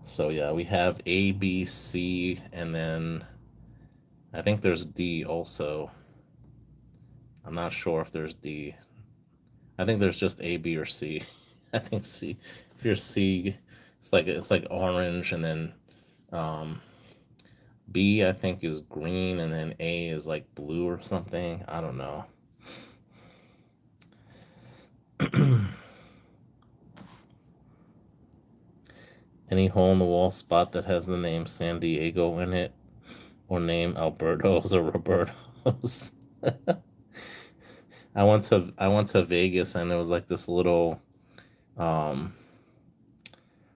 So yeah, we have A, B, C, and then I think there's D also. I'm not sure if there's D. I think there's just A, B, or C. I think C. If you're C, it's like orange, and then um, B I think is green, and then A is like blue or something. I don't know. Any hole in the wall spot that has the name San Diego in it, or name Alberto's or Roberto's. I went to Vegas, and it was like um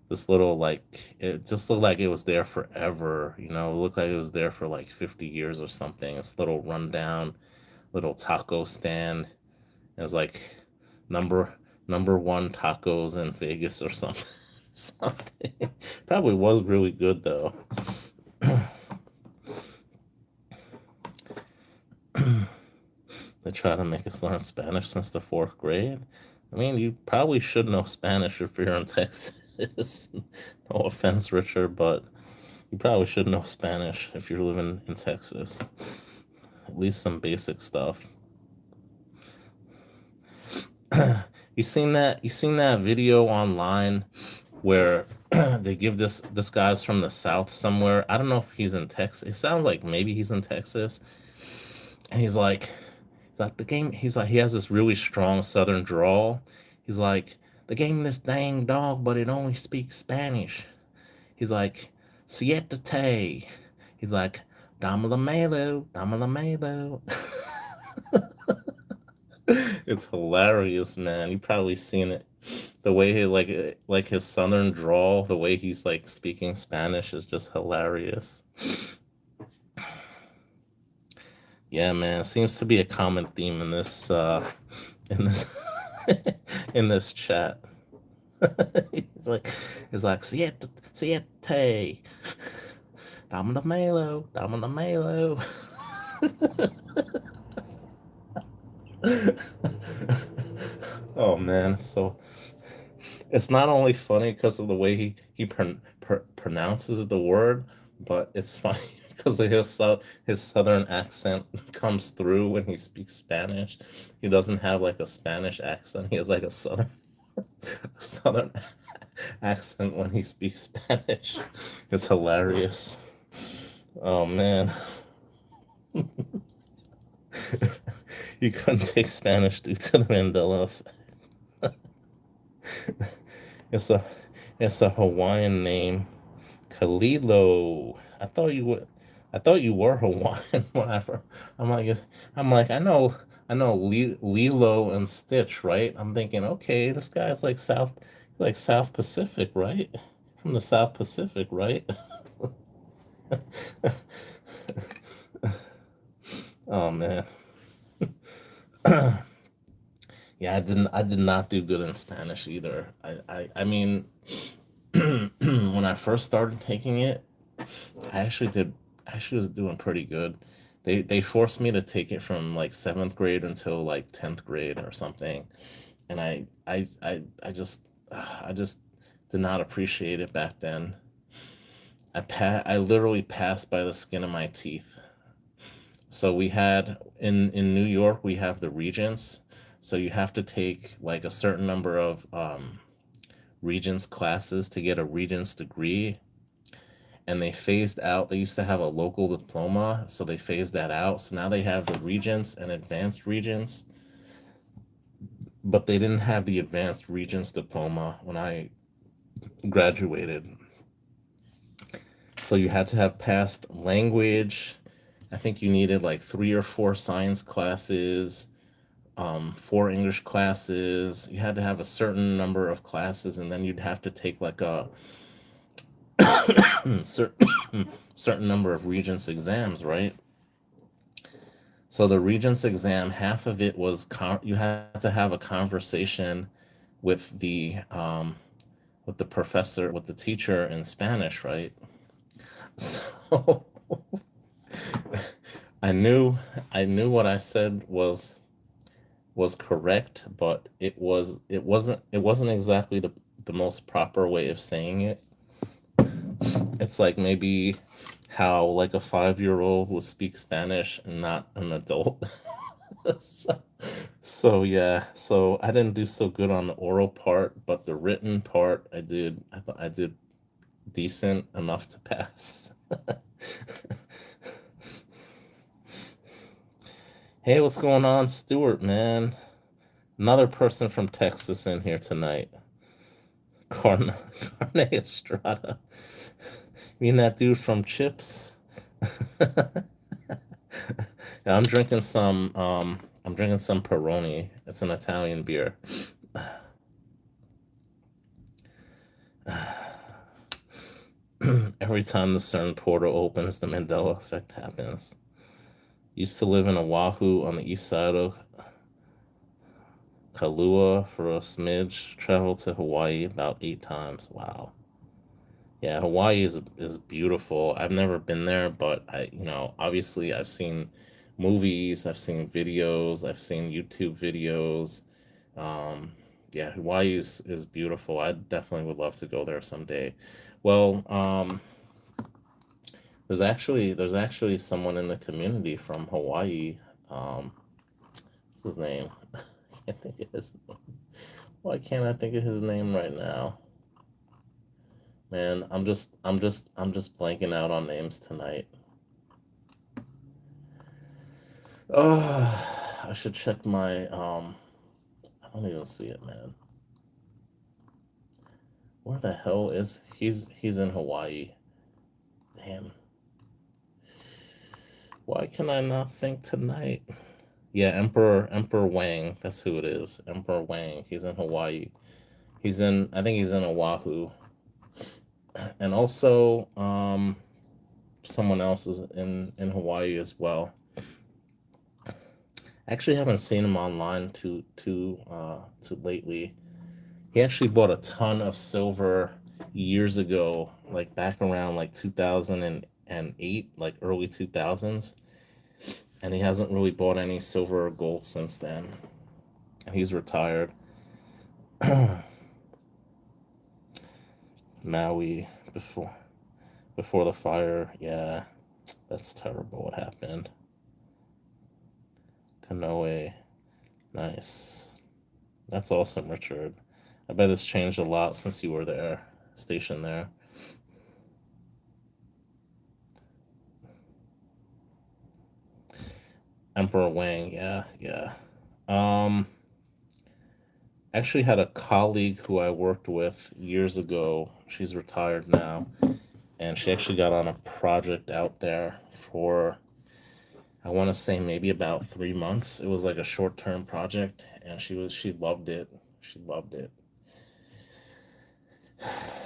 this little like, it just looked like it was there forever. It looked like it was there for like 50 years or something. This little rundown little taco stand. It was like number number one tacos in Vegas or something. Something. Probably was really good though. They try to make us learn Spanish since the fourth grade. I mean, you probably should know Spanish if you're in Texas. No offense, Richard, but you probably should know Spanish if you're living in Texas. At least some basic stuff. You seen that video online where they give this guy's from the South somewhere. I don't know if he's in Texas. It sounds like maybe he's in Texas. And he's like the game. He's like, he has this really strong Southern drawl. He's like, the game this dang dog, but it only speaks Spanish. He's like, Siete Te. He's like, Dama la Melo, Dama la Melo. It's hilarious, man. You probably seen it. The way he like his Southern drawl, the way he's like speaking Spanish is just hilarious. Yeah, man. Seems to be a common theme in this in this chat. He's like he's like siete, Dama la Melo, Dama la Melo. Oh man, so it's not only funny because of the way he pronounces the word, but it's funny because of his southern accent comes through when he speaks Spanish. He doesn't have like a Spanish accent. He has like a southern accent when he speaks Spanish. It's hilarious. Oh man, you couldn't take Spanish due to the Mandela effect. It's a it's a Hawaiian name. Kalilo. I thought you were Hawaiian whenever. I'm like I know Lilo and Stitch, right? I'm thinking, okay, this guy's like South Pacific, right? From the South Pacific, right? Oh man. Yeah, I did not do good in Spanish either. I mean when I first started taking it, I actually did I actually was doing pretty good. They forced me to take it from like seventh grade until like 10th grade or something. And I just did not appreciate it back then. I literally passed by the skin of my teeth. So we had in New York we have the regents. So you have to take like a certain number of regents classes to get a regents degree, and they used to have a local diploma, so they phased that out, so now they have the regents and advanced regents, but they didn't have the advanced regents diploma when I graduated. So you had to have passed language. I think you needed like 3 or 4 science classes, 4 English classes. You had to have a certain number of classes, and then you'd have to take like a certain number of regents exams, right? So the regents exam, half of it was you had to have a conversation with the professor, with the teacher in Spanish, right? So I knew I knew what I said was correct, but it wasn't exactly the most proper way of saying it. It's like maybe how like a 5-year old would speak Spanish and not an adult. so, so yeah, so I didn't do so good on the oral part, but the written part I did. I thought I did decent enough to pass. Hey, what's going on, Stuart, man? Another person from Texas in here tonight. Carne, Carne Estrada. You mean that dude from Chips? Yeah, I'm drinking some Peroni. It's an Italian beer. Every time the CERN portal opens, the Mandela effect happens. Used to live in Oahu on the east side of Kailua for a smidge. Traveled to Hawaii about 8 times. Wow. Yeah, Hawaii is beautiful. I've never been there, but obviously I've seen movies, I've seen videos, I've seen YouTube videos. Um, yeah, Hawaii is beautiful. I definitely would love to go there someday. Well, there's actually someone in the community from Hawaii. Um, what's his name? I can't think of his name. Why can't I think of his name right now? Man, I'm just blanking out on names tonight. Oh, I should check my I don't even see it, man. Where the hell is he's in Hawaii. Damn. Why can I not think tonight? Yeah, Emperor Wang. That's who it is. Emperor Wang. He's in Hawaii. I think he's in Oahu. And also someone else is in Hawaii as well. I actually haven't seen him online too lately. He actually bought a ton of silver years ago, like back around like 2008, like early 2000s. and he hasn't really bought any silver or gold since then. And he's retired. Maui before the fire. Yeah, that's terrible. What happened? Kanoe. Nice. That's awesome, Richard. I bet it's changed a lot since you were there, stationed there. Emperor Wang. Yeah, yeah. Um, actually had a colleague who I worked with years ago. She's retired now, and she actually got on a project out there for, I want to say, maybe about 3 months. It was like a short-term project, and she loved it. She loved it.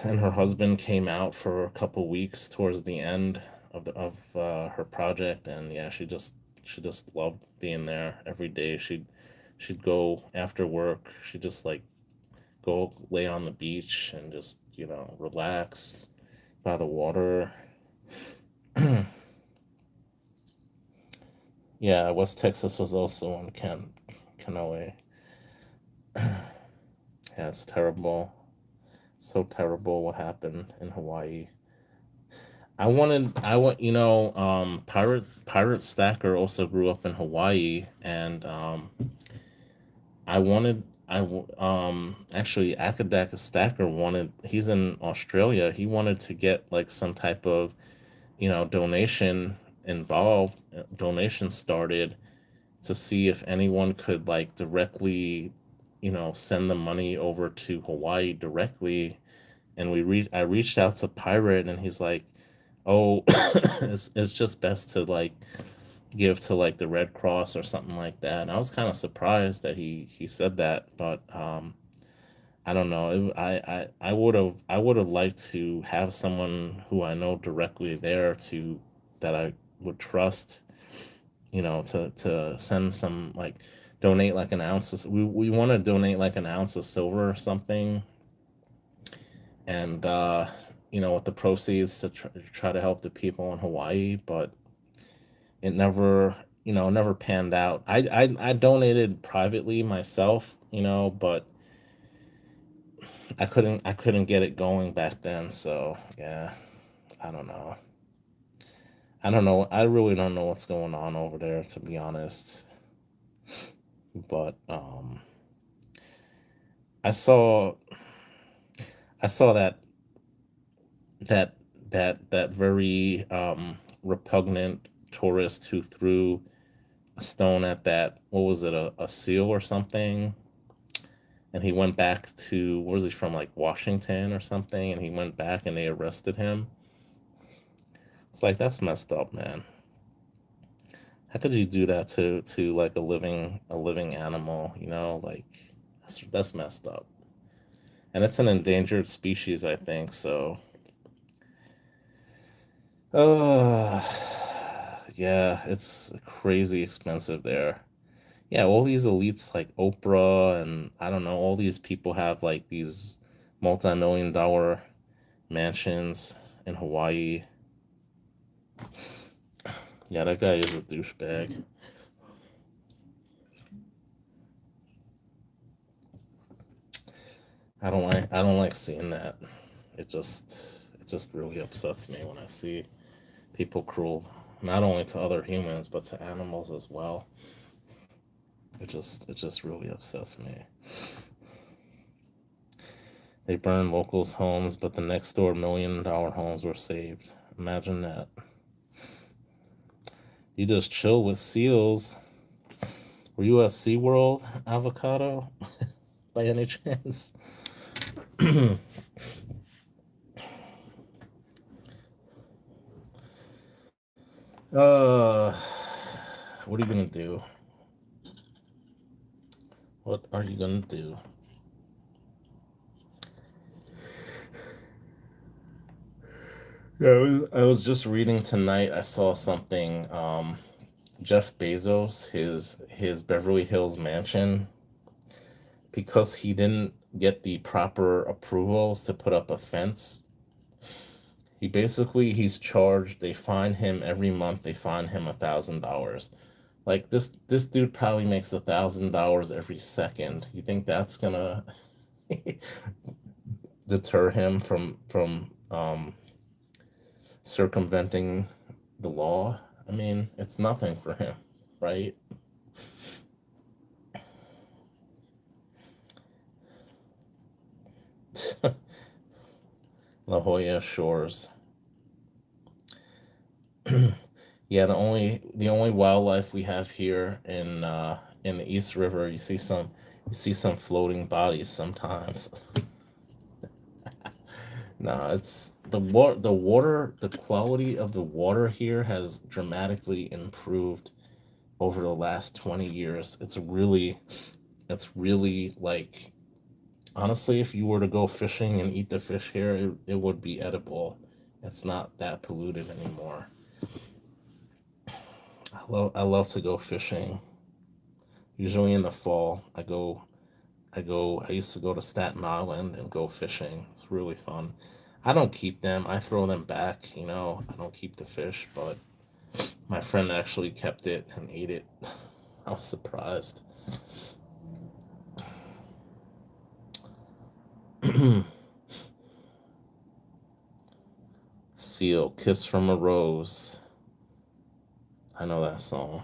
And her husband came out for a couple weeks towards the end of her project, and yeah, she just loved being there every day. She'd go after work. She'd just like go lay on the beach and just relax by the water. Yeah, West Texas was also on Kanoe. Yeah, it's terrible. So terrible what happened in Hawaii. Pirate Stacker also grew up in Hawaii, and I wanted, actually, Akadaka Stacker wanted, he's in Australia, he wanted to get like some type of, donation started to see if anyone could like directly, send the money over to Hawaii directly. And I reached out to Pirate, and he's like, "Oh, it's just best to like give to like the Red Cross or something like that." And I was kind of surprised that he said that, but I don't know. I would have liked to have someone who I know directly there to that I would trust, to send some like donate like an ounce of, we want to donate like an ounce of silver or something, and with the proceeds to try to help the people in Hawaii, but it never panned out. I donated privately myself, but I couldn't get it going back then. So yeah, I don't know. I don't know. I really don't know what's going on over there, to be honest. But I saw I saw that that very repugnant tourist who threw a stone at that, what was it, a seal or something, and he went back to, where was he from, like Washington or something, and he went back and they arrested him. It's like, that's messed up, man. How could you do that to like a living animal, like that's messed up. And it's an endangered species, I think, so uh yeah, it's crazy expensive there. Yeah, all these elites like Oprah and I don't know, all these people have like these multi-million-dollar mansions in Hawaii. Yeah, that guy is a douchebag. I don't like seeing that. It just really upsets me when I see people cruel, not only to other humans but to animals as well. It just really upsets me. They burned locals' homes, but the next door $1 million homes were saved. Imagine that. You just chill with seals. Were you at SeaWorld, Avocado, by any chance? uh, what are you gonna do? What are you gonna do? Yeah, I was just reading tonight. I saw something. Jeff Bezos, his Beverly Hills mansion, because he didn't get the proper approvals to put up a fence. He's charged. They fine him every month. They fine him $1,000 Like this dude probably makes $1,000 every second. You think that's gonna deter him from circumventing the law? I mean, it's nothing for him, right? La Jolla Shores. Yeah, the only wildlife we have here in the East River, you see some floating bodies sometimes. No, it's the quality of the water here has dramatically improved over the last 20 years. It's really like, honestly, if you were to go fishing and eat the fish here, it would be edible. It's not that polluted anymore. I love to go fishing. Usually in the fall, I used to go to Staten Island and go fishing. It's really fun. I don't keep them. I throw them back, I don't keep the fish, but my friend actually kept it and ate it. I was surprised. Seal, Kiss from a Rose. I know that song.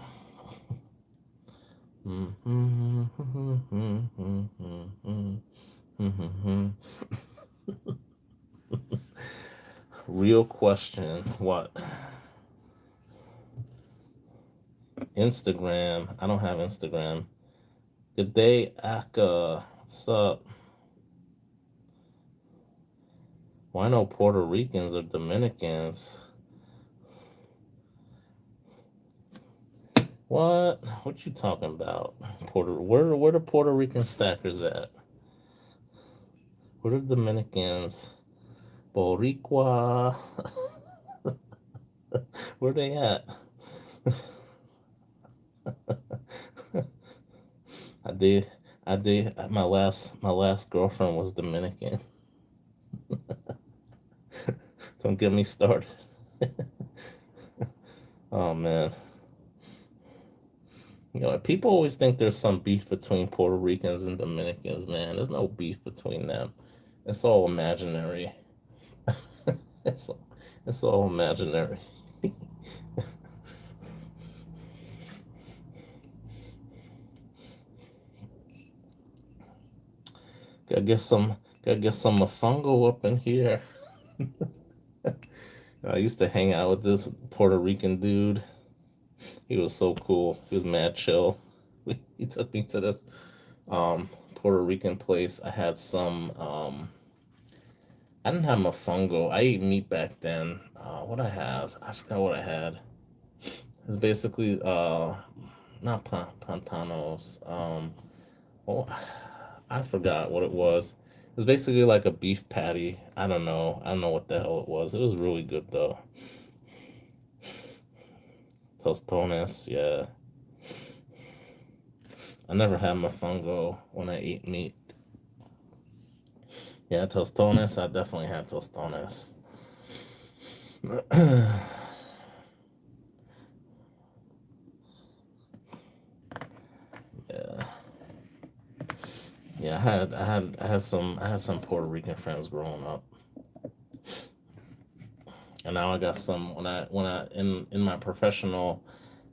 Real question. What? Instagram. I don't have Instagram. Good day, Aka. What's up? Why no Puerto Ricans or Dominicans? What? What you talking about? Where the Puerto Rican stackers at? Where the Dominicans? Boricua. Where they at? I did. I did. My last girlfriend was Dominican. Don't get me started. Oh man. People always think there's some beef between Puerto Ricans and Dominicans, man. There's no beef between them. It's all imaginary. it's it's all imaginary. Gotta get some mofongo up in here. I used to hang out with this Puerto Rican dude. He was so cool. He was mad chill. He took me to this Puerto Rican place. I didn't have mofongo. I ate meat back then. What I have? I forgot what I had. It's basically not pantanos. Oh, I forgot what it was. It was basically like a beef patty. I don't know. I don't know what the hell it was. It was really good though. Tostones, yeah. I never had mofongo when I eat meat. Yeah, tostones. I definitely had tostones. Yeah, yeah. I had some Puerto Rican friends growing up, and now I got some. When I in my professional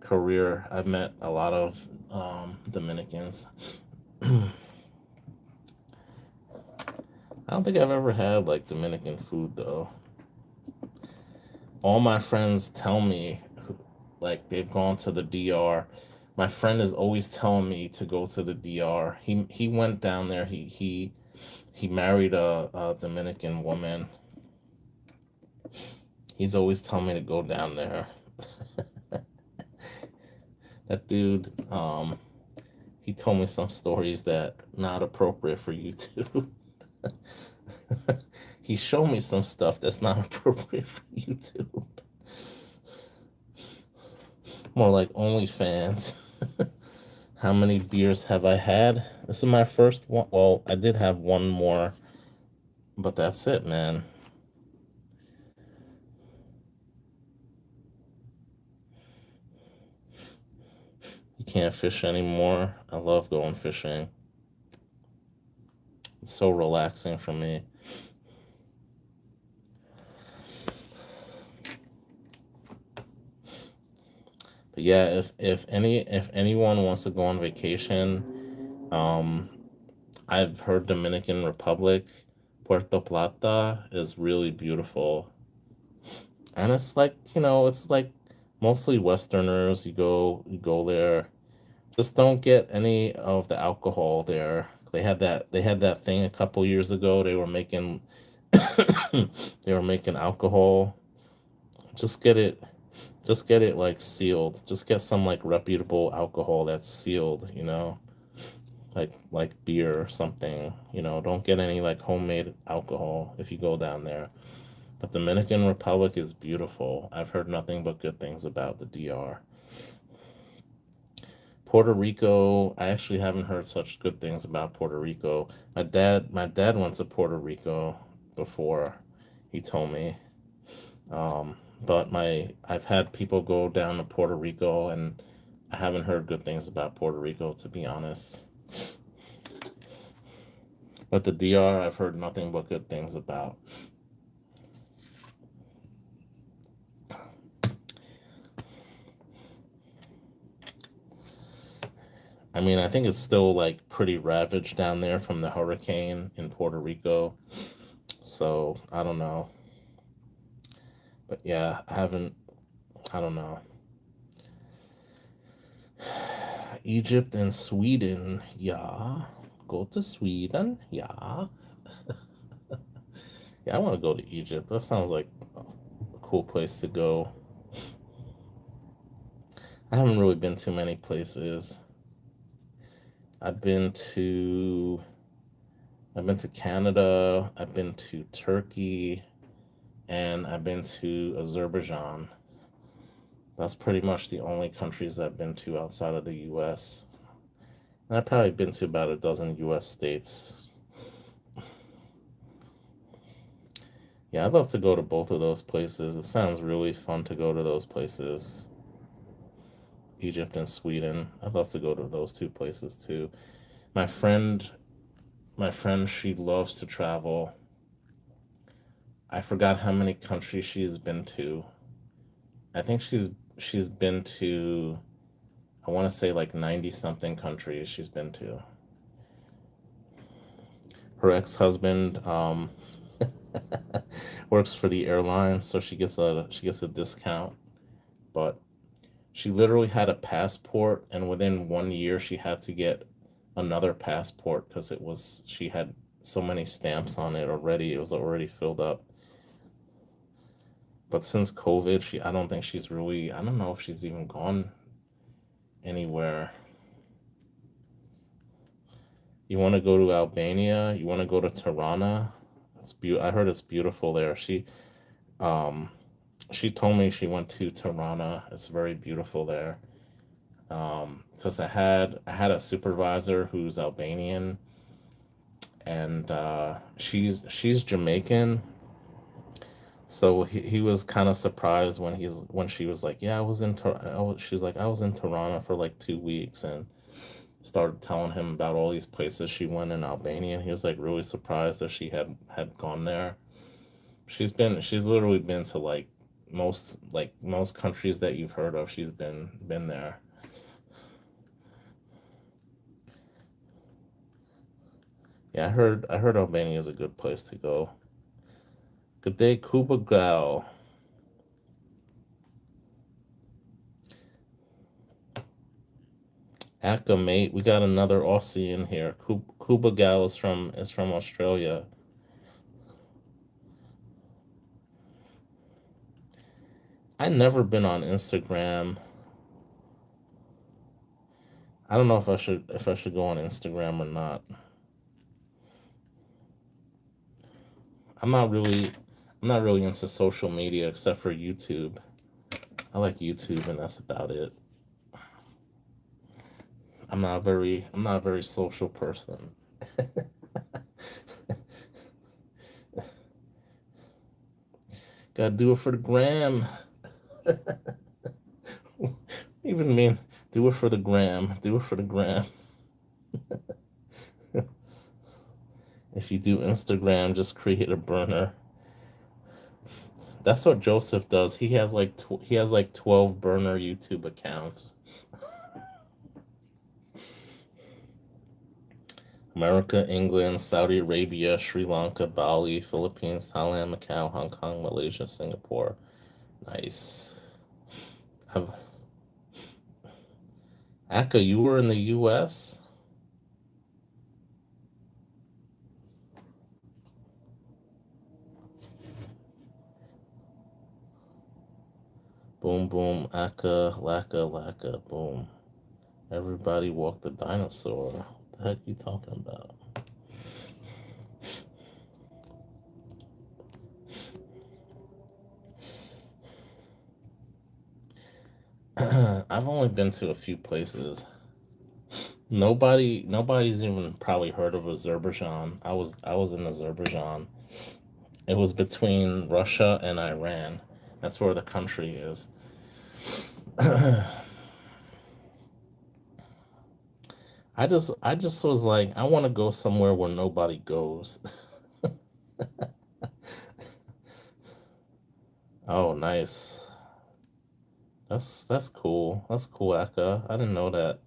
career, I've met a lot of Dominicans. I don't think I've ever had like Dominican food though. All my friends tell me, like they've gone to the DR. My friend is always telling me to go to the DR. He went down there. He married a Dominican woman. He's always telling me to go down there. That dude, he told me some stories that not appropriate for YouTube. He showed me some stuff that's not appropriate for YouTube. More like OnlyFans. How many beers have I had? This is my first one. Well, I did have one more, but that's it, man. You can't fish anymore. I love going fishing. It's so relaxing for me. But yeah, if anyone wants to go on vacation, I've heard Dominican Republic, Puerto Plata is really beautiful. And it's like, it's like mostly Westerners. You go there. Just don't get any of the alcohol there. They had that thing a couple years ago. They were making they were making alcohol. Just get it just get it like sealed. Just get some like reputable alcohol that's sealed, like beer or something. Don't get any like homemade alcohol if you go down there. But Dominican Republic is beautiful. I've heard nothing but good things about the DR. Puerto Rico, I actually haven't heard such good things about Puerto Rico. My dad went to Puerto Rico before, he told me. But I've had people go down to Puerto Rico, and I haven't heard good things about Puerto Rico, to be honest. But the DR, I've heard nothing but good things about. I mean, I think it's still like pretty ravaged down there from the hurricane in Puerto Rico. So I don't know. But yeah, I don't know. Egypt and Sweden, yeah. Go to Sweden, yeah. Yeah, I want to go to Egypt. That sounds like a cool place to go. I haven't really been to many places. I've been to I've been to Canada, I've been to Turkey, and I've been to Azerbaijan. That's pretty much the only countries I've been to outside of the US. And I've probably been to about a dozen US states. Yeah, I'd love to go to both of those places. It sounds really fun to go to those places. Egypt and Sweden. I'd love to go to those two places too. My friend, my friend, she loves to travel. I forgot how many countries she's been to. I think she's been to, I want to say like 90 something countries she's been to. Her ex-husband works for the airline, so she gets a discount, but she literally had a passport, and within 1 year she had to get another passport because she had so many stamps on it already. It was already filled up. But since COVID, I don't think I don't know if she's even gone anywhere. You want to go to Albania? You want to go to Tirana? I heard it's beautiful there. Um she told me she went to Tirana. It's very beautiful there. Because I had a supervisor who's Albanian, and she's Jamaican. So he was kind of surprised when she was like, yeah, she's like, I was in Tirana for like 2 weeks, and started telling him about all these places she went in Albania. And he was like really surprised that she had gone there. She's literally been to most countries that you've heard of. She's been there. Yeah, I heard Albania is a good place to go. Good day, Cuba Gal. Aka mate, we got another Aussie in here. Cuba Gal is from Australia. I never been on Instagram. I don't know if I should go on Instagram or not. I'm not really I'm not really into social media except for YouTube. I like YouTube, and that's about it. I'm not a very social person. Gotta do it for the gram. Even mean Do it for the gram. Do it for the gram. If you do Instagram, just create a burner. That's what Joseph does. He has like 12 burner YouTube accounts. America, England, Saudi Arabia, Sri Lanka, Bali, Philippines, Thailand, Macau, Hong Kong, Malaysia, Singapore. Nice. I've, Aka, you were in the U.S. Boom, boom, Aka, laka, laka, boom. Everybody walked the dinosaur. What the heck you talking about? I've only been to a few places. Nobody's even probably heard of Azerbaijan. I was in Azerbaijan. It was between Russia and Iran. That's where the country is. I just was like, I want to go somewhere where nobody goes. Oh, nice. That's cool. That's cool, Aka. I didn't know that.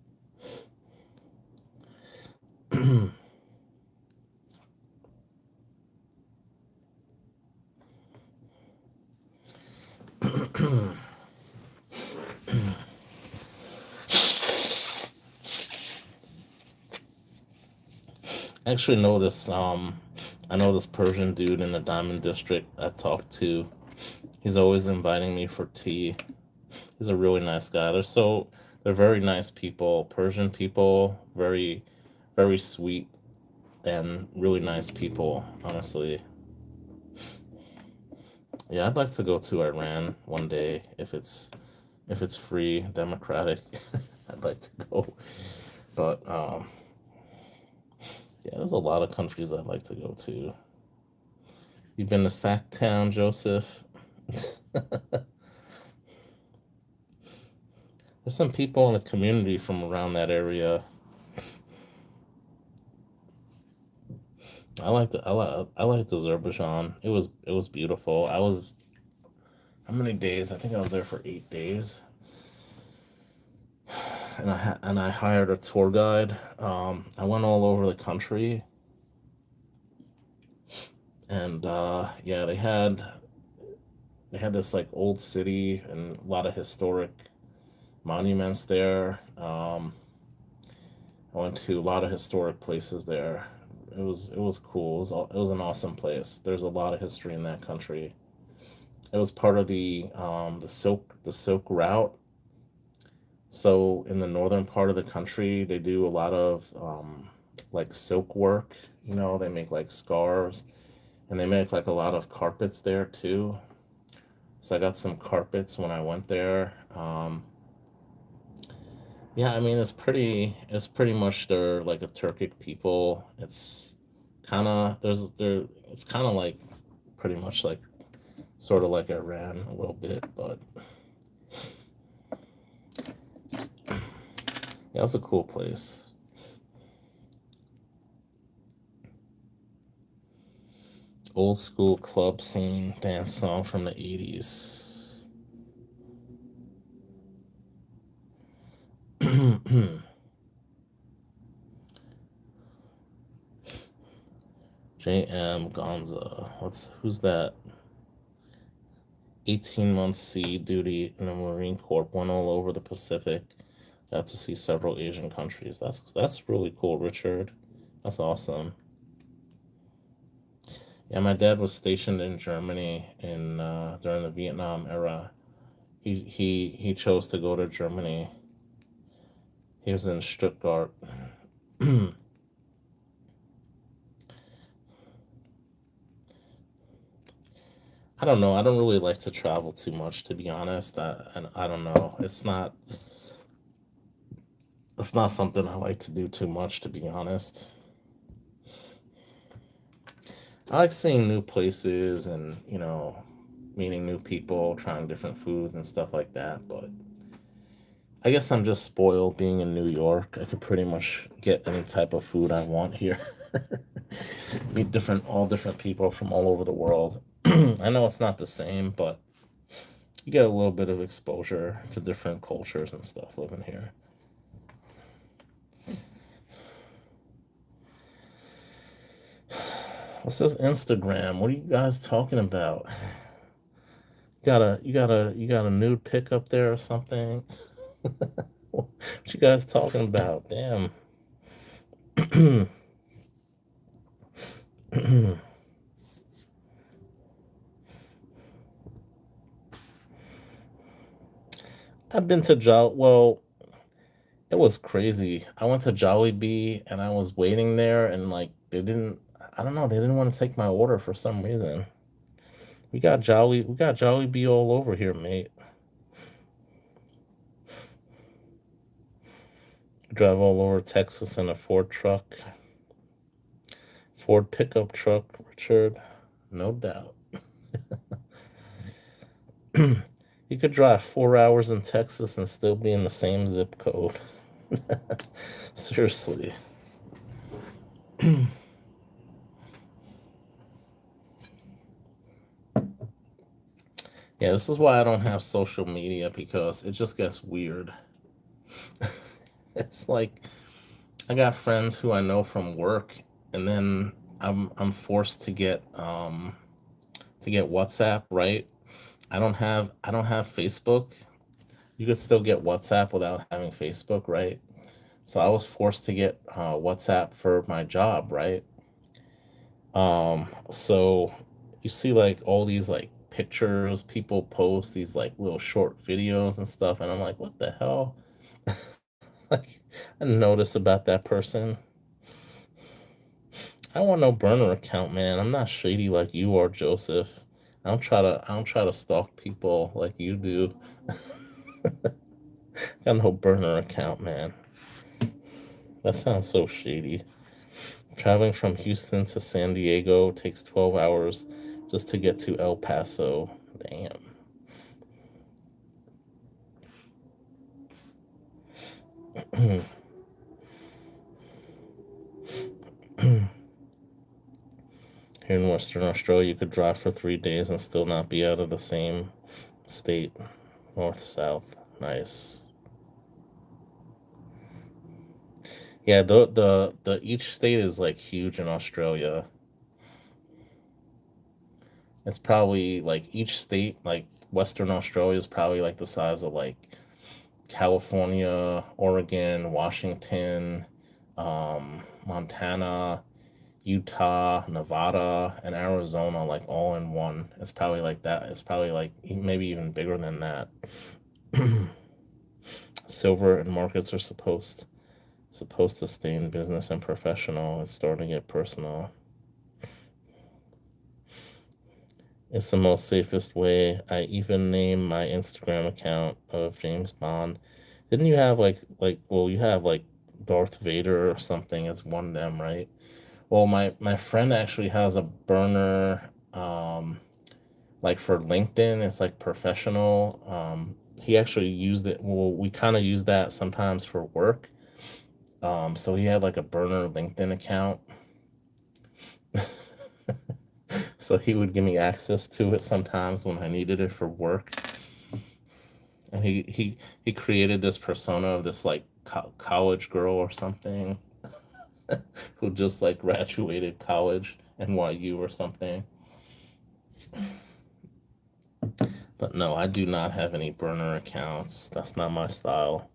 Actually know this I know this Persian dude in the Diamond District I talked to. He's always inviting me for tea. He's a really nice guy. They're very nice people. Persian people, very sweet and really nice people, honestly. Yeah, I'd like to go to Iran one day if it's free, democratic. I'd like to go. But yeah, there's a lot of countries I'd like to go to. You've been to Sacktown, Joseph? There's some people in the community from around that area. I liked Azerbaijan. It was beautiful. I was how many days? I think I was there for 8 days, and and I hired a tour guide. I went all over the country, and yeah, they had this like old city and a lot of historic monuments there. I went to a lot of historic places there. It was cool. It was an awesome place. There's a lot of history in that country. It was part of the Silk Route. So in the northern part of the country, they do a lot of like silk work. You know, they make like scarves, and they make like a lot of carpets there too. So I got some carpets when I went there. Yeah, I mean it's pretty much they're like a Turkic people. It's kind of it's kind of like pretty much like sort of like Iran a little bit, but yeah, it's a cool place. Old school club scene dance song from the 80s. JM Gonza. Who's that? 18 months sea duty in the Marine Corps, went all over the Pacific. Got to see several Asian countries. That's really cool, Richard. That's awesome. Yeah, my dad was stationed in Germany in during the Vietnam era. He chose to go to Germany. He was in Stuttgart. I don't know. I don't really like to travel too much, to be honest. I don't know. It's not something I like to do too much, to be honest. I like seeing new places and, you know, meeting new people, trying different foods and stuff like that. But I guess I'm just spoiled being in New York. I could pretty much get any type of food I want here. Meet all different people from all over the world. I know it's not the same, but you get a little bit of exposure to different cultures and stuff living here. What's this Instagram? What are you guys talking about? You got a nude pic up there or something? What you guys talking about? Damn. I've been to well, it was crazy. I went to Jollibee and I was waiting there and like I don't know, they didn't want to take my order for some reason. We got Jollibee all over here, mate. Drive all over Texas in a Ford truck. Ford pickup truck, Richard. No doubt. You could drive 4 hours in Texas and still be in the same zip code. Seriously. Yeah, this is why I don't have social media because it just gets weird. It's like I got friends who I know from work, and then I'm forced to get WhatsApp, right? I don't have Facebook. You could still get WhatsApp without having Facebook, right? So I was forced to get WhatsApp for my job, right? So you see like all these like pictures people post these like little short videos and stuff, and I'm like, what the hell? Like, I notice about that person. I want no burner account, man. I'm not shady like you are, Joseph. I don't try to stalk people like you do. Got no burner account, man. That sounds so shady. Traveling from Houston to San Diego takes 12 hours just to get to El Paso. Damn. Here in Western Australia, you could drive for 3 days and still not be out of the same state, north, south. Nice. Yeah, the each state is like huge in Australia. It's probably like each state, like Western Australia is probably like the size of like California, Oregon, Washington, Montana, Utah, Nevada, and Arizona, like all in one. It's probably like that. It's probably like maybe even bigger than that. Silver and markets are supposed to stay in business and professional. It's starting to get personal. It's the most safest way. I even name my Instagram account of James Bond. Didn't you have well you have like Darth Vader or something as one of them, right? Well, my friend actually has a burner like for LinkedIn. It's like professional. He actually used it. Well, we kind of use that sometimes for work. So he had like a burner LinkedIn account. So he would give me access to it sometimes when I needed it for work. And he created this persona of this like college girl or something who just like graduated college, NYU or something. But no, I do not have any burner accounts. That's not my style.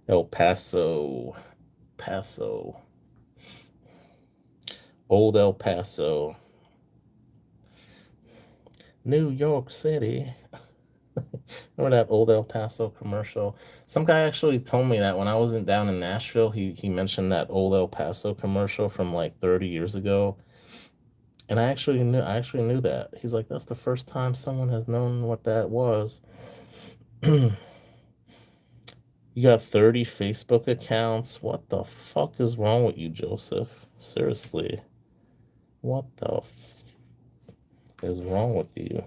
El Paso, Paso, Old El Paso, New York City. Remember that old El Paso commercial? Some guy actually told me that when I wasn't down in Nashville, he mentioned that old El Paso commercial from like 30 years ago. And I actually knew that. He's like, that's the first time someone has known what that was. You got 30 Facebook accounts. What the fuck is wrong with you, Joseph? Seriously. What the is wrong with you?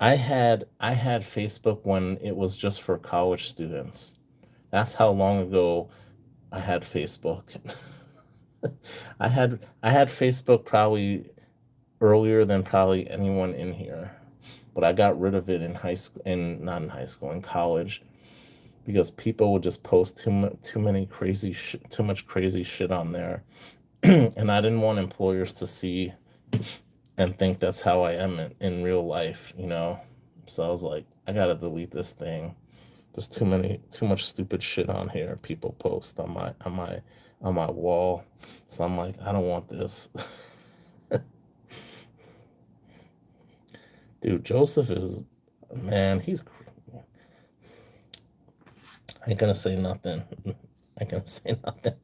I had Facebook when it was just for college students. That's how long ago I had Facebook. I had Facebook probably earlier than probably anyone in here, but I got rid of it in high school, in not in high school, in college, because people would just post too many too much crazy shit on there, and I didn't want employers to see and think that's how I am in real life, you know. So I was like, I gotta delete this thing. There's too much stupid shit on here. People post on my wall. So I'm like, I don't want this. Dude, Joseph is, man, I ain't gonna say nothing. I ain't gonna say nothing.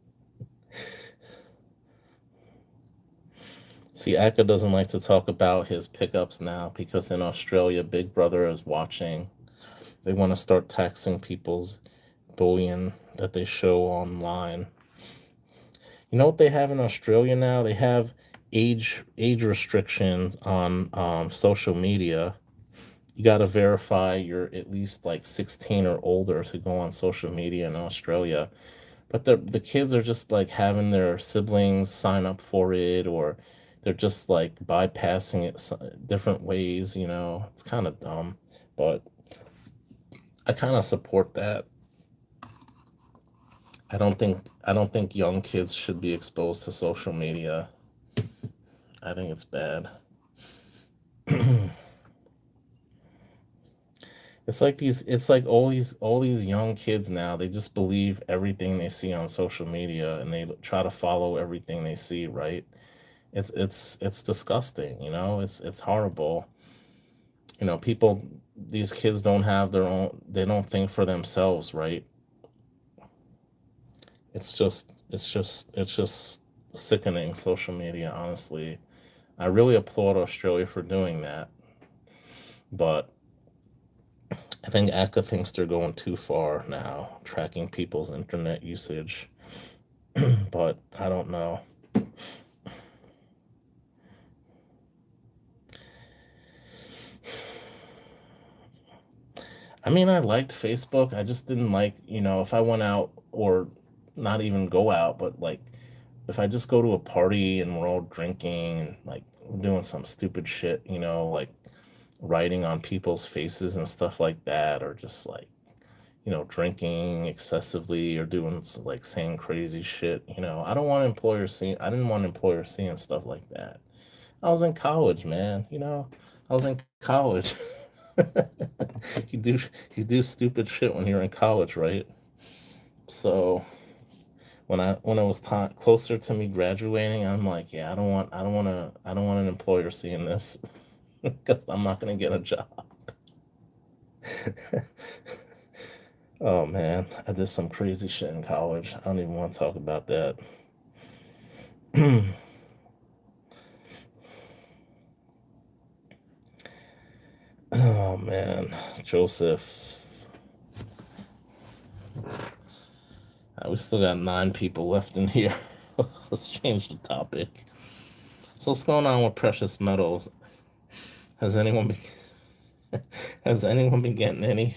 See, Aka doesn't like to talk about his pickups now because in Australia, Big Brother is watching. They want to start taxing people's bullion that they show online. You know what they have in Australia now? They have age restrictions on social media. You got to verify you're at least like 16 or older to go on social media in Australia. But the kids are just like having their siblings sign up for it, or they're just like bypassing it different ways, you know. It's kind of dumb, but I kind of support that. I don't think young kids should be exposed to social media. I think it's bad. It's like all these young kids now, they just believe everything they see on social media and they try to follow everything they see, right? It's disgusting, you know? It's horrible. You know, people these kids don't have their own, they don't think for themselves, right? It's just sickening, social media, honestly. I really applaud Australia for doing that, but I think ACA thinks they're going too far now, tracking people's internet usage. But I don't know. I mean, I liked Facebook. I just didn't like, you know, if I went out or not even go out, but like if I just go to a party and we're all drinking and like doing some stupid shit, you know, like writing on people's faces and stuff like that, or just like, you know, drinking excessively or doing like saying crazy shit, you know, I didn't want employers seeing stuff like that. I was in college, man, you know, I was in college. you do you do stupid shit when you're in college, right? So when it was time closer to me graduating, I'm like, yeah, I don't want an employer seeing this because I'm not gonna get a job. Oh man, I did some crazy shit in college. I don't even want to talk about that. Oh man, Joseph. We still got 9 people left in here. Let's change the topic. So what's going on with precious metals? Has anyone been has anyone been getting any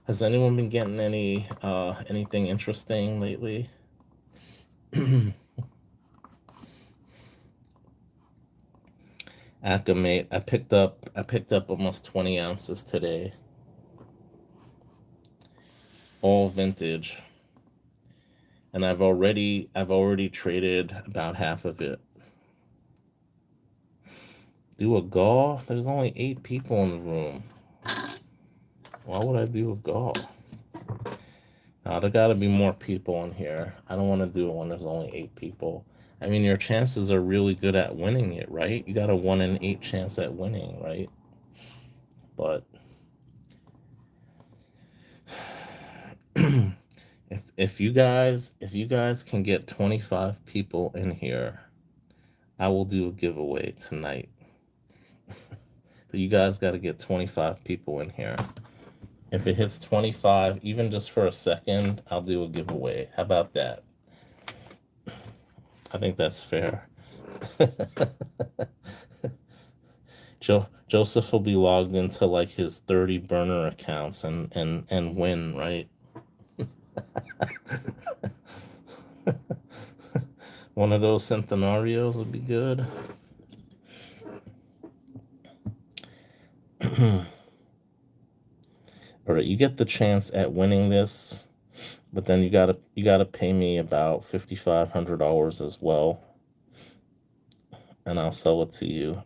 has anyone been getting anything interesting lately? Acclimate. I picked up almost 20 ounces today. All vintage. And I've already traded about half of it. Do a gall? There's only 8 people in the room. Why would I do a gall? Now there gotta be more people in here. I don't want to do it when there's only 8 people. I mean, your chances are really good at winning it, right? You got a 1 in 8 chance at winning, right? But if you guys can get 25 people in here, I will do a giveaway tonight. But you guys got to get 25 people in here. If it hits 25, even just for a second, I'll do a giveaway. How about that? I think that's fair. Joseph will be logged into like his 30 burner accounts and win, right? One of those centenarios would be good. All right, you get the chance at winning this, but then you gotta pay me about $5,500 as well, and I'll sell it to you.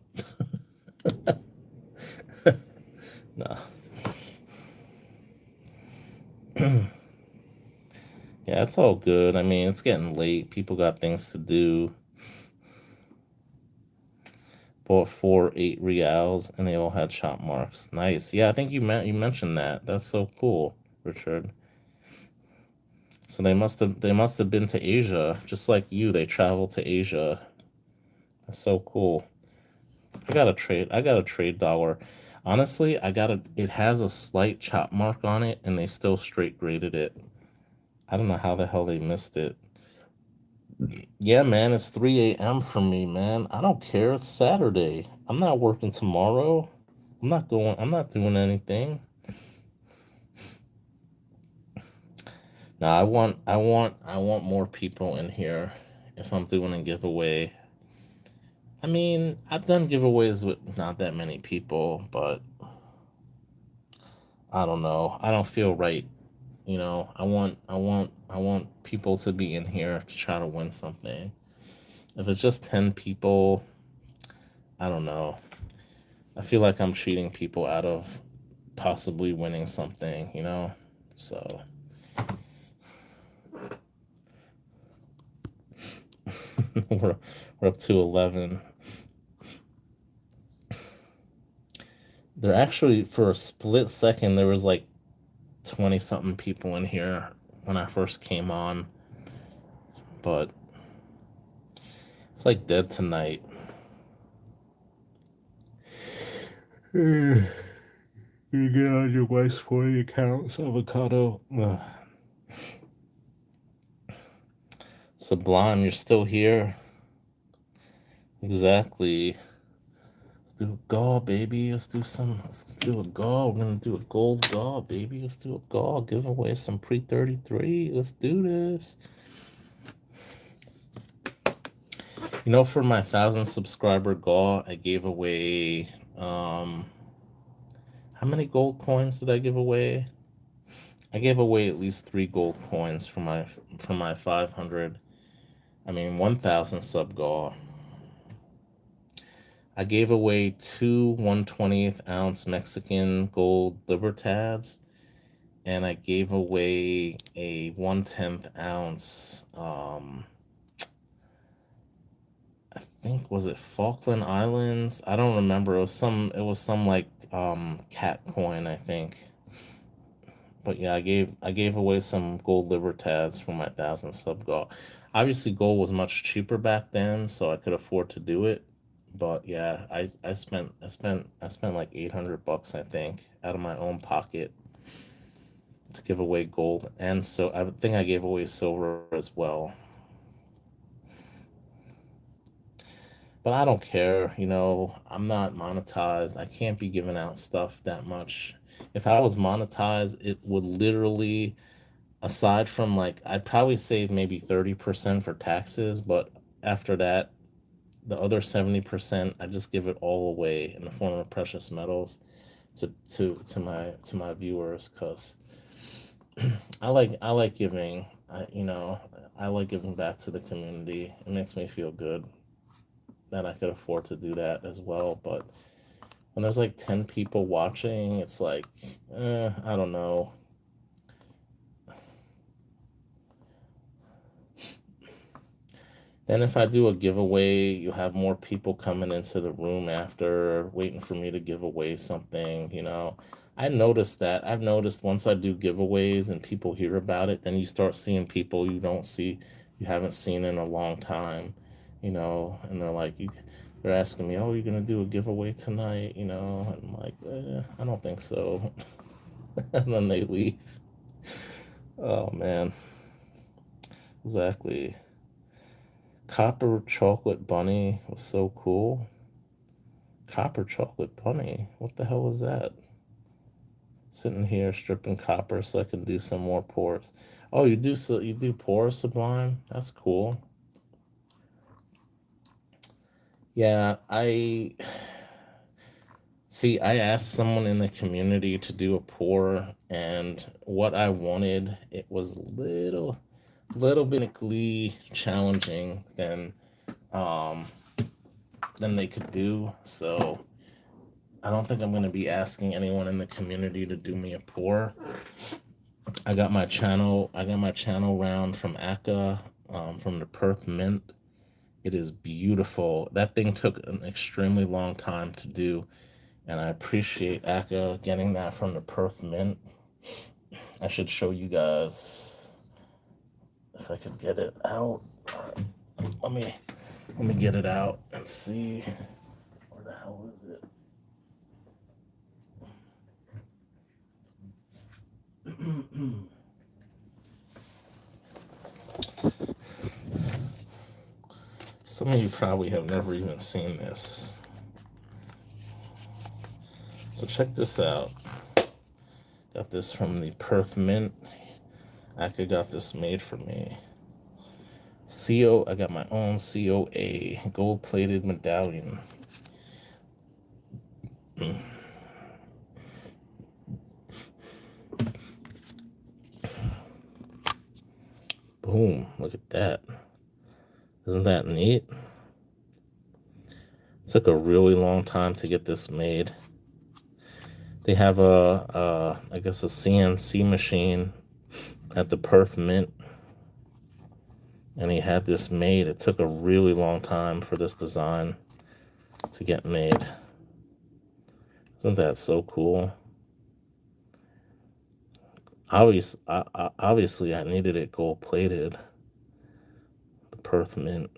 Nah. Yeah, it's all good. I mean, it's getting late. People got things to do. Bought four 8 reals, and they all had chop marks. Nice. Yeah, I think you mentioned that. That's so cool, Richard. So they must have been to Asia, just like you. They traveled to Asia. That's so cool. I got a trade dollar. Honestly, it has a slight chop mark on it, and they still straight graded it. I don't know how the hell they missed it. Yeah, man, it's 3 a.m. for me, man. I don't care. It's Saturday. I'm not working tomorrow. I'm not doing anything. No, I want more people in here if I'm doing a giveaway. I mean, I've done giveaways with not that many people, but I don't know. I don't feel right. I want people to be in here to try to win something. If it's just 10 people, I don't know. I feel like I'm cheating people out of possibly winning something. So we're, we're up to 11. There actually, for a split second, there was like 20 something people in here when I first came on, but it's like dead tonight. You get on your wife's 40 accounts, avocado. Ugh. Sublime, you're still here. Exactly. Let's do a gaw, baby. Let's do a gaw. We're gonna do a gold gaw, baby. Let's do a gaw. Give away some pre 33. Let's do this. For my 1,000 subscriber gaw, I gave away how many gold coins did I give away? I gave away at least 3 gold coins for my 500. I mean 1,000 sub gaw. I gave away two 1/20th ounce Mexican gold Libertads, and I gave away a 1/10 ounce. I think, was it Falkland Islands? I don't remember. It was some like cat coin, I think. But yeah, I gave away some gold Libertads for my 1,000 sub gold. Obviously, gold was much cheaper back then, so I could afford to do it. But yeah, I spent like $800, I think, out of my own pocket to give away gold, and so I think I gave away silver as well. But I don't care. I'm not monetized. I can't be giving out stuff that much. If I was monetized, it would literally, aside from like, I'd probably save maybe 30% for taxes, but after that, the other 70%, I just give it all away in the form of precious metals to my viewers, because I like giving. I like giving back to the community. It makes me feel good that I could afford to do that as well. But when there's like 10 people watching, it's like, I don't know. Then if I do a giveaway, you have more people coming into the room after, waiting for me to give away something. I've noticed once I do giveaways and people hear about it, then you start seeing people you haven't seen in a long time, and they're asking me, "Oh, you're gonna do a giveaway tonight?" And I'm like, I don't think so. And then they leave. Oh man, exactly. Copper chocolate bunny was so cool. Copper chocolate bunny. What the hell was that? Sitting here stripping copper so I can do some more pours. Oh, you do pour sublime? That's cool. Yeah, I see. I asked someone in the community to do a pour, and what I wanted, it was little bit technically challenging um than they could do. So I don't think I'm going to be asking anyone in the community to do me a pour. I got my channel round from Akka, from the Perth Mint. It is beautiful. That thing took an extremely long time to do, and I appreciate Akka getting that from the Perth Mint. I should show you guys if I can get it out. Let me get it out and see. Where the hell is it? Some of you probably have never even seen this. So check this out. Got this from the Perth Mint. Akka got this made for me. I got my own COA, gold-plated medallion. Boom, look at that. Isn't that neat? It took a really long time to get this made. They have I guess a CNC machine at the Perth Mint, and he had this made. It took a really long time for this design to get made. Isn't that so cool? Obviously, I needed it gold plated. The Perth Mint.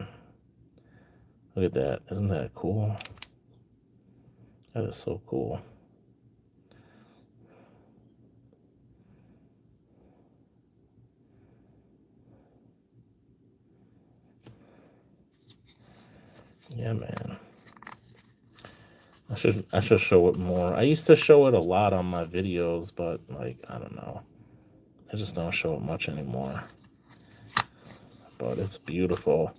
Look at that. Isn't that cool? That is so cool. Yeah, man. I should show it more. I used to show it a lot on my videos, but like I don't know. I just don't show it much anymore. But it's beautiful.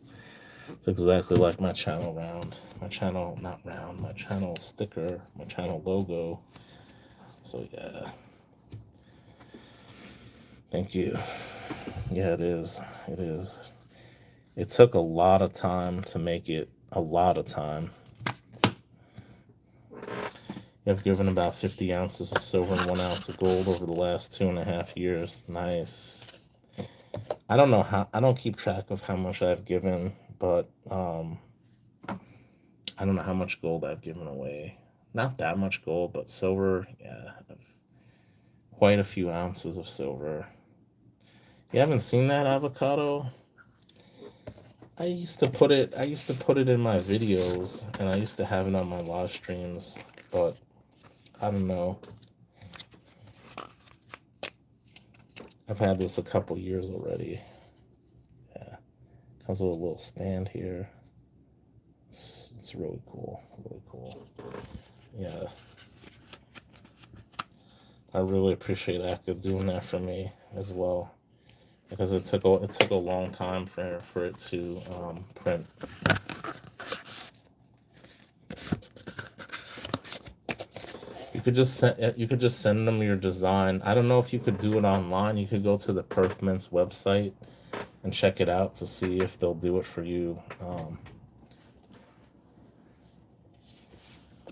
It's exactly like my channel round. My channel, not round, my channel sticker, my channel logo. So yeah. Thank you. Yeah, it is. It is. It took a lot of time to make it. A lot of time. I've given about 50 ounces of silver and 1 ounce of gold over the last 2.5 years. Nice. I don't know how, I don't keep track of how much I've given, but I don't know how much gold I've given away. Not that much gold, but silver, yeah, quite a few ounces of silver. You haven't seen that avocado? I used to put it in my videos, and I used to have it on my live streams, but I don't know. I've had this a couple years already. Yeah. Comes with a little stand here. It's really cool. Really cool. Yeah. I really appreciate Akka doing that for me as well. Because it took a long time for it to print. You could just send them your design. I don't know if you could do it online. You could go to the Perth Mint's website and check it out to see if they'll do it for you.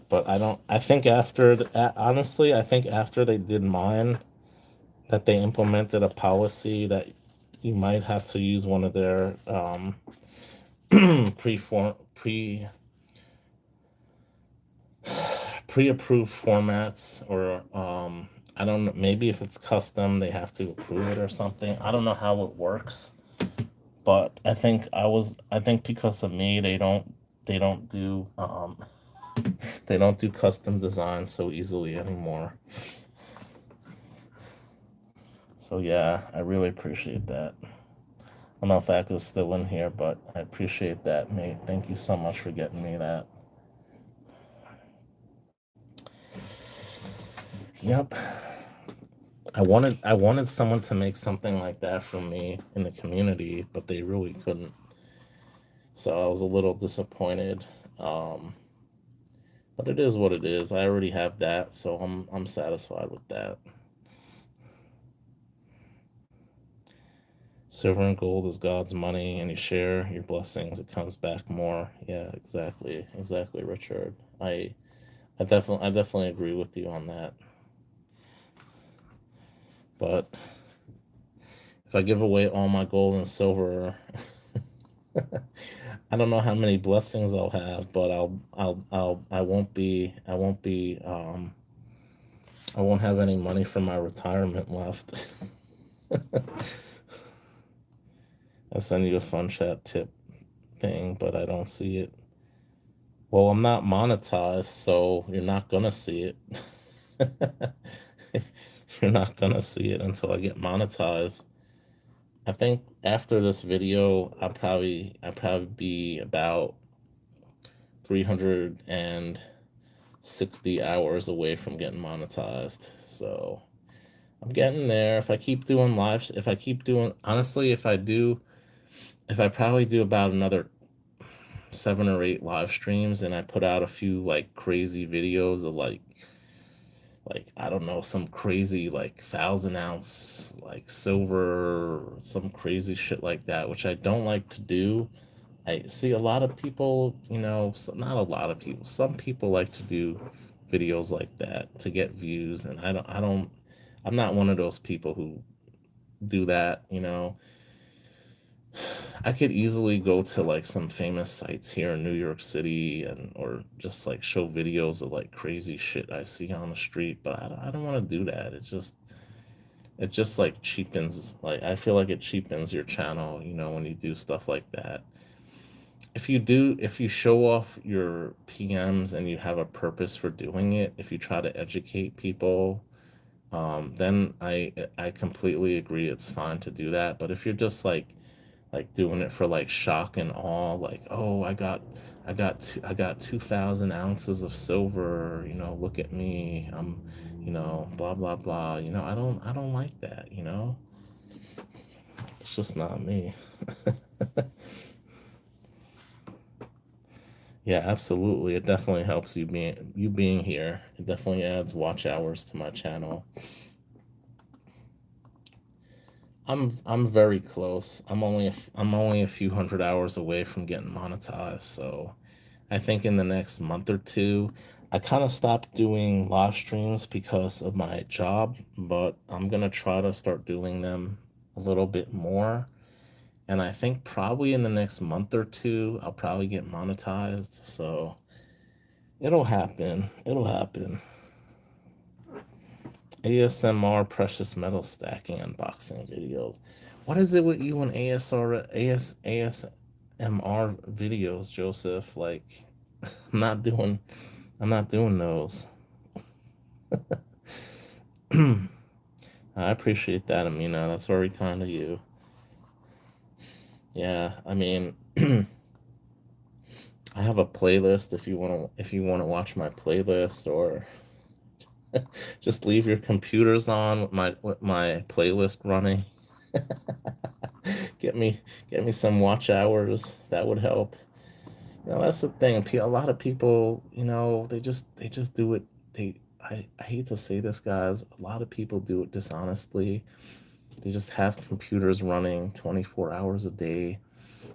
But I don't. I think honestly, I think after they did mine, that they implemented a policy that you might have to use one of their pre-approved formats, or I don't know, maybe if it's custom they have to approve it or something. I don't know how it works, but I think because of me they don't do they don't do custom designs so easily anymore. So yeah, I really appreciate that. don't know if Act is still in here, but I appreciate that, mate. Thank you so much for getting me that. Yep. I wanted someone to make something like that for me in the community, but they really couldn't. So I was a little disappointed. Um, but it is what it is. I already have that, so I'm satisfied with that. Silver and gold is God's money, and you share your blessings, it comes back more. Yeah, exactly, exactly, Richard. I definitely agree with you on that. But if I give away all my gold and silver, I don't know how many blessings I'll have, but I won't have any money for my retirement left. I send you a fun chat tip thing, but I don't see it. Well, I'm not monetized, so you're not gonna see it. You're not gonna see it until I get monetized. I think after this video, I'll probably be about 360 hours away from getting monetized. So I'm getting there. If I keep doing lives, if I keep doing, honestly, if I probably do about another 7 or 8 live streams and I put out a few like crazy videos of like I don't know, some crazy like 1,000 ounce like silver, some crazy shit like that, which I don't like to do. I see a lot of people, not a lot of people, some people like to do videos like that to get views, and I'm not one of those people who do that. I could easily go to like some famous sites here in New York City and or just like show videos of like crazy shit I see on the street, but I don't want to do that. It just like cheapens, like I feel like it cheapens your channel, when you do stuff like that. If you show off your PMs and you have a purpose for doing it, if you try to educate people, then I completely agree it's fine to do that. But if you're just like doing it for like shock and awe, like, oh, I got 2,000 ounces of silver, look at me, I'm, blah blah blah, I don't like that. It's just not me. Yeah, absolutely. It definitely helps you being here. It definitely adds watch hours to my channel. I'm very close. I'm only a few hundred hours away from getting monetized. So I think in the next month or two, I kind of stopped doing live streams because of my job, but I'm gonna try to start doing them a little bit more. And I think probably in the next month or two, I'll probably get monetized. So it'll happen. It'll happen. ASMR precious metal stacking unboxing videos. What is it with you and ASMR videos, Joseph? Like, I'm not doing, I'm not doing those. I appreciate that, Amina. That's very kind of you. Yeah, I mean, I have a playlist if you want to watch my playlist, or just leave your computers on with my playlist running. Get me get me some watch hours. That would help. That's the thing. A lot of people, they just do it. I hate to say this, guys. A lot of people do it dishonestly. They just have computers running 24 hours a day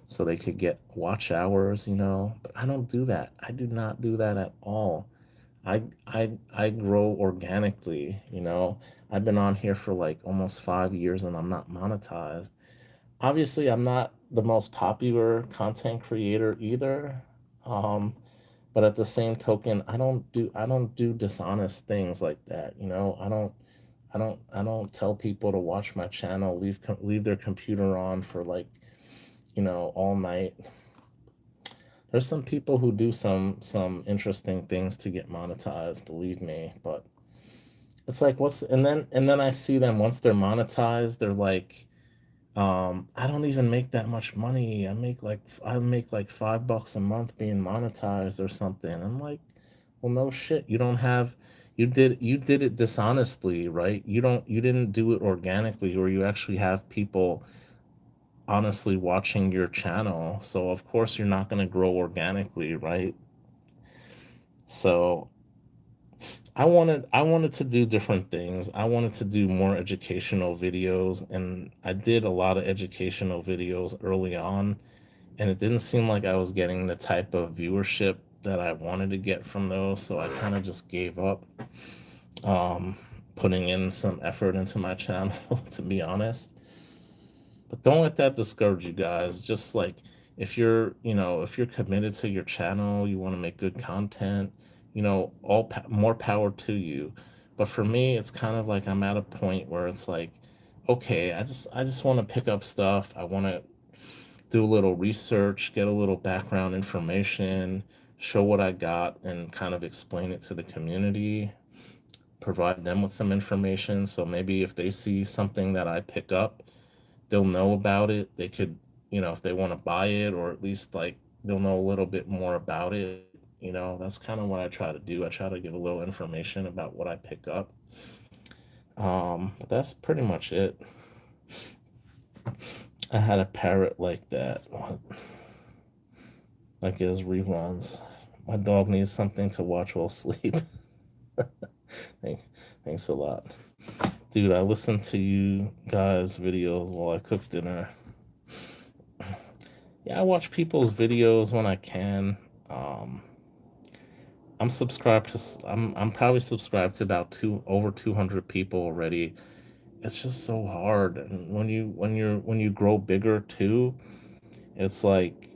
so they could get watch hours. But I don't do that. I do not do that at all. I grow organically. I've been on here for like almost 5 years and I'm not monetized. Obviously, I'm not the most popular content creator either. Um, but at the same token, I don't do dishonest things like that. I don't tell people to watch my channel, leave their computer on for like, all night. There's some people who do some interesting things to get monetized, believe me, but it's like, what's and then I see them once they're monetized, they're like, I don't even make that much money. I make like $5 a month being monetized or something. I'm like, well, no shit. You don't have you did it dishonestly, right? You didn't do it organically, or you actually have people honestly watching your channel. So of course you're not gonna grow organically, right? So I wanted to do different things. I wanted to do more educational videos, and I did a lot of educational videos early on, and it didn't seem like I was getting the type of viewership that I wanted to get from those, so I kind of just gave up um, putting in some effort into my channel, to be honest. But don't let that discourage you guys. Just like if you're, if you're committed to your channel, you want to make good content, more power to you. But for me, it's kind of like I'm at a point where it's like, okay, I just want to pick up stuff. I want to do a little research, get a little background information, show what I got, and kind of explain it to the community, provide them with some information. So maybe if they see something that I pick up, they'll know about it. They could, if they want to buy it, or at least like they'll know a little bit more about it. That's kind of what I try to do. I try to give a little information about what I pick up. But that's pretty much it. I had a parrot like that. Like his reruns. My dog needs something to watch while asleep. Thank, Thanks a lot. Dude, I listen to you guys' videos while I cook dinner. Yeah, I watch people's videos when I can. Um, I'm probably subscribed to about over 200 people already. It's just so hard. And when you grow bigger too, it's like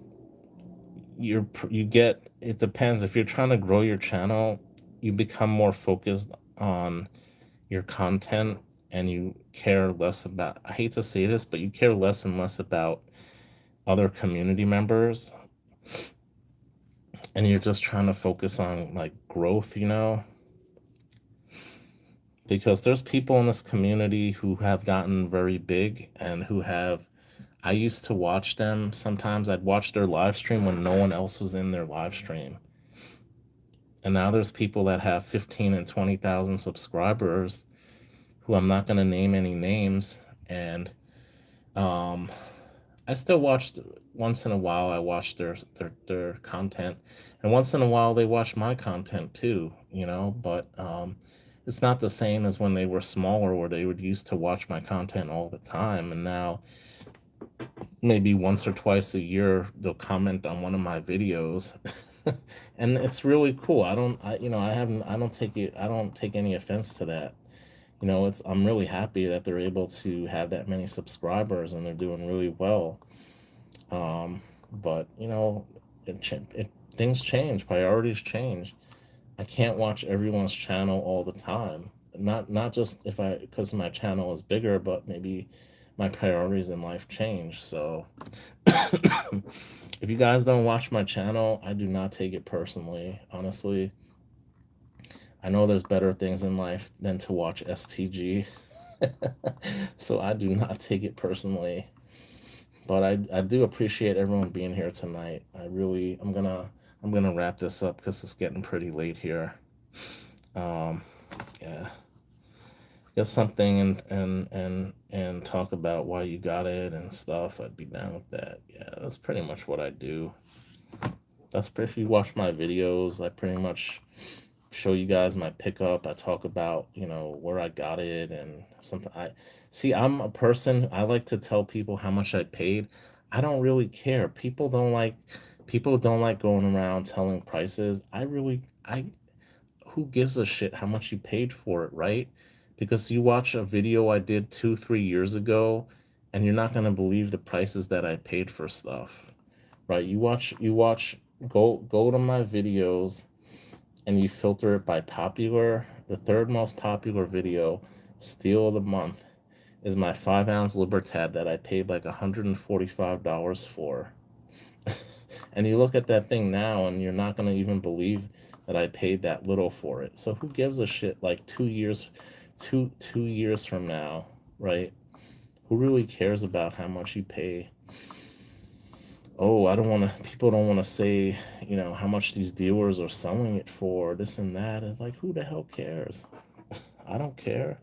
you get, it depends. If you're trying to grow your channel, you become more focused on your content, and you care less about, I hate to say this, but you care less and less about other community members, and you're just trying to focus on like growth, because there's people in this community who have gotten very big and who have, I used to watch them. Sometimes I'd watch their live stream when no one else was in their live stream. And now there's people that have 15 and 20,000 subscribers, who I'm not going to name any names. And um, I still watched once in a while. I watch their content, and once in a while they watch my content too. But it's not the same as when they were smaller, where they would used to watch my content all the time, and now maybe once or twice a year they'll comment on one of my videos. And it's really cool. I don't take any offense to that. I'm really happy that they're able to have that many subscribers and they're doing really well. But things change, priorities change. I can't watch everyone's channel all the time. Not just if I because my channel is bigger, but maybe my priorities in life change. So if you guys don't watch my channel, I do not take it personally. Honestly, I know there's better things in life than to watch STG. So I do not take it personally. But I do appreciate everyone being here tonight. I'm gonna wrap this up because it's getting pretty late here. Um, yeah, get something and talk about why you got it and stuff. I'd be down with that. Yeah, that's pretty much what I do. If you watch my videos, I pretty much show you guys my pickup. I talk about, where I got it and something. I'm a person, I like to tell people how much I paid. I don't really care. People don't like going around telling prices. I who gives a shit how much you paid for it, right? Because you watch a video I did 2, 3 years ago, and you're not gonna believe the prices that I paid for stuff, right? Go to my videos and you filter it by popular. The third most popular video, Steal of the Month, is my 5 ounce Libertad that I paid like $145 for. And you look at that thing now and you're not going to even believe that I paid that little for it. So who gives a shit, like 2 years from now, right? Who really cares about how much you pay? Oh, I don't want to, people don't want to say, how much these dealers are selling it for, this and that. It's like, who the hell cares? I don't care.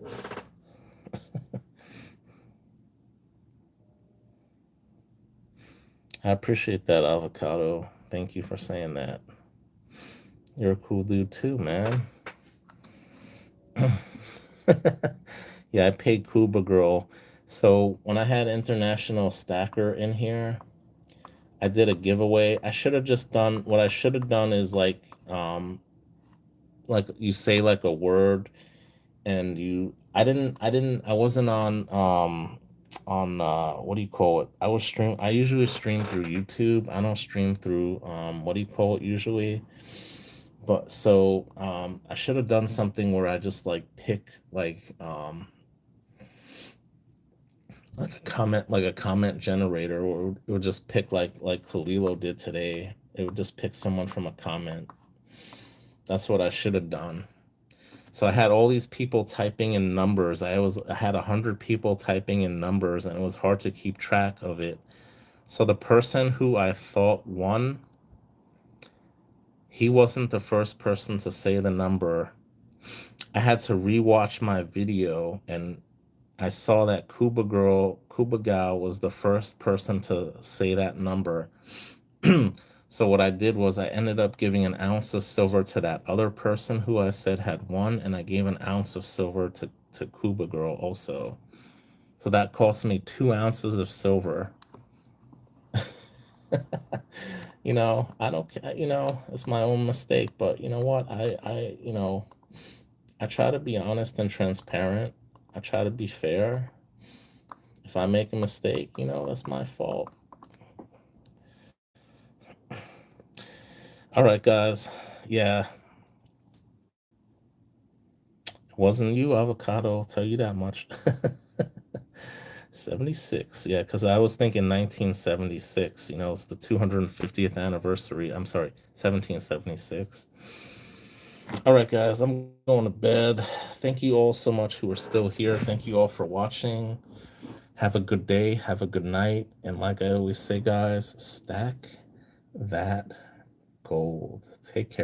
I appreciate that, avocado. Thank you for saying that. You're a cool dude too, man. Yeah, I paid Cuba Girl. So when I had International Stacker in here, I did a giveaway. I should have just done what I should have done is like you say like a word, and I wasn't on what do you call it? I usually stream through YouTube. I don't stream through what do you call it usually? But so I should have done something where I just like pick like a comment generator, or it would just pick like Kalilo did today. It would just pick someone from a comment. That's what I should have done. So I had all these people typing in numbers. I had 100 people typing in numbers, and it was hard to keep track of it. So the person who I thought won, he wasn't the first person to say the number. I had to rewatch my video, and I saw that Kuba Gal was the first person to say that number. So what I did was I ended up giving an ounce of silver to that other person who I said had won, and I gave an ounce of silver to Cuba Girl also. So that cost me 2 ounces of silver. I don't care, it's my own mistake, but you know what? I try to be honest and transparent. I try to be fair. If I make a mistake, that's my fault. All right, guys. Yeah, it wasn't you, avocado. I'll tell you that much. 76. Yeah, because I was thinking 1976. It's the 250th anniversary. I'm sorry, 1776. All right, guys, I'm going to bed. Thank you all so much who are still here. Thank you all for watching. Have a good day. Have a good night. And like I always say, guys, stack that gold. Take care.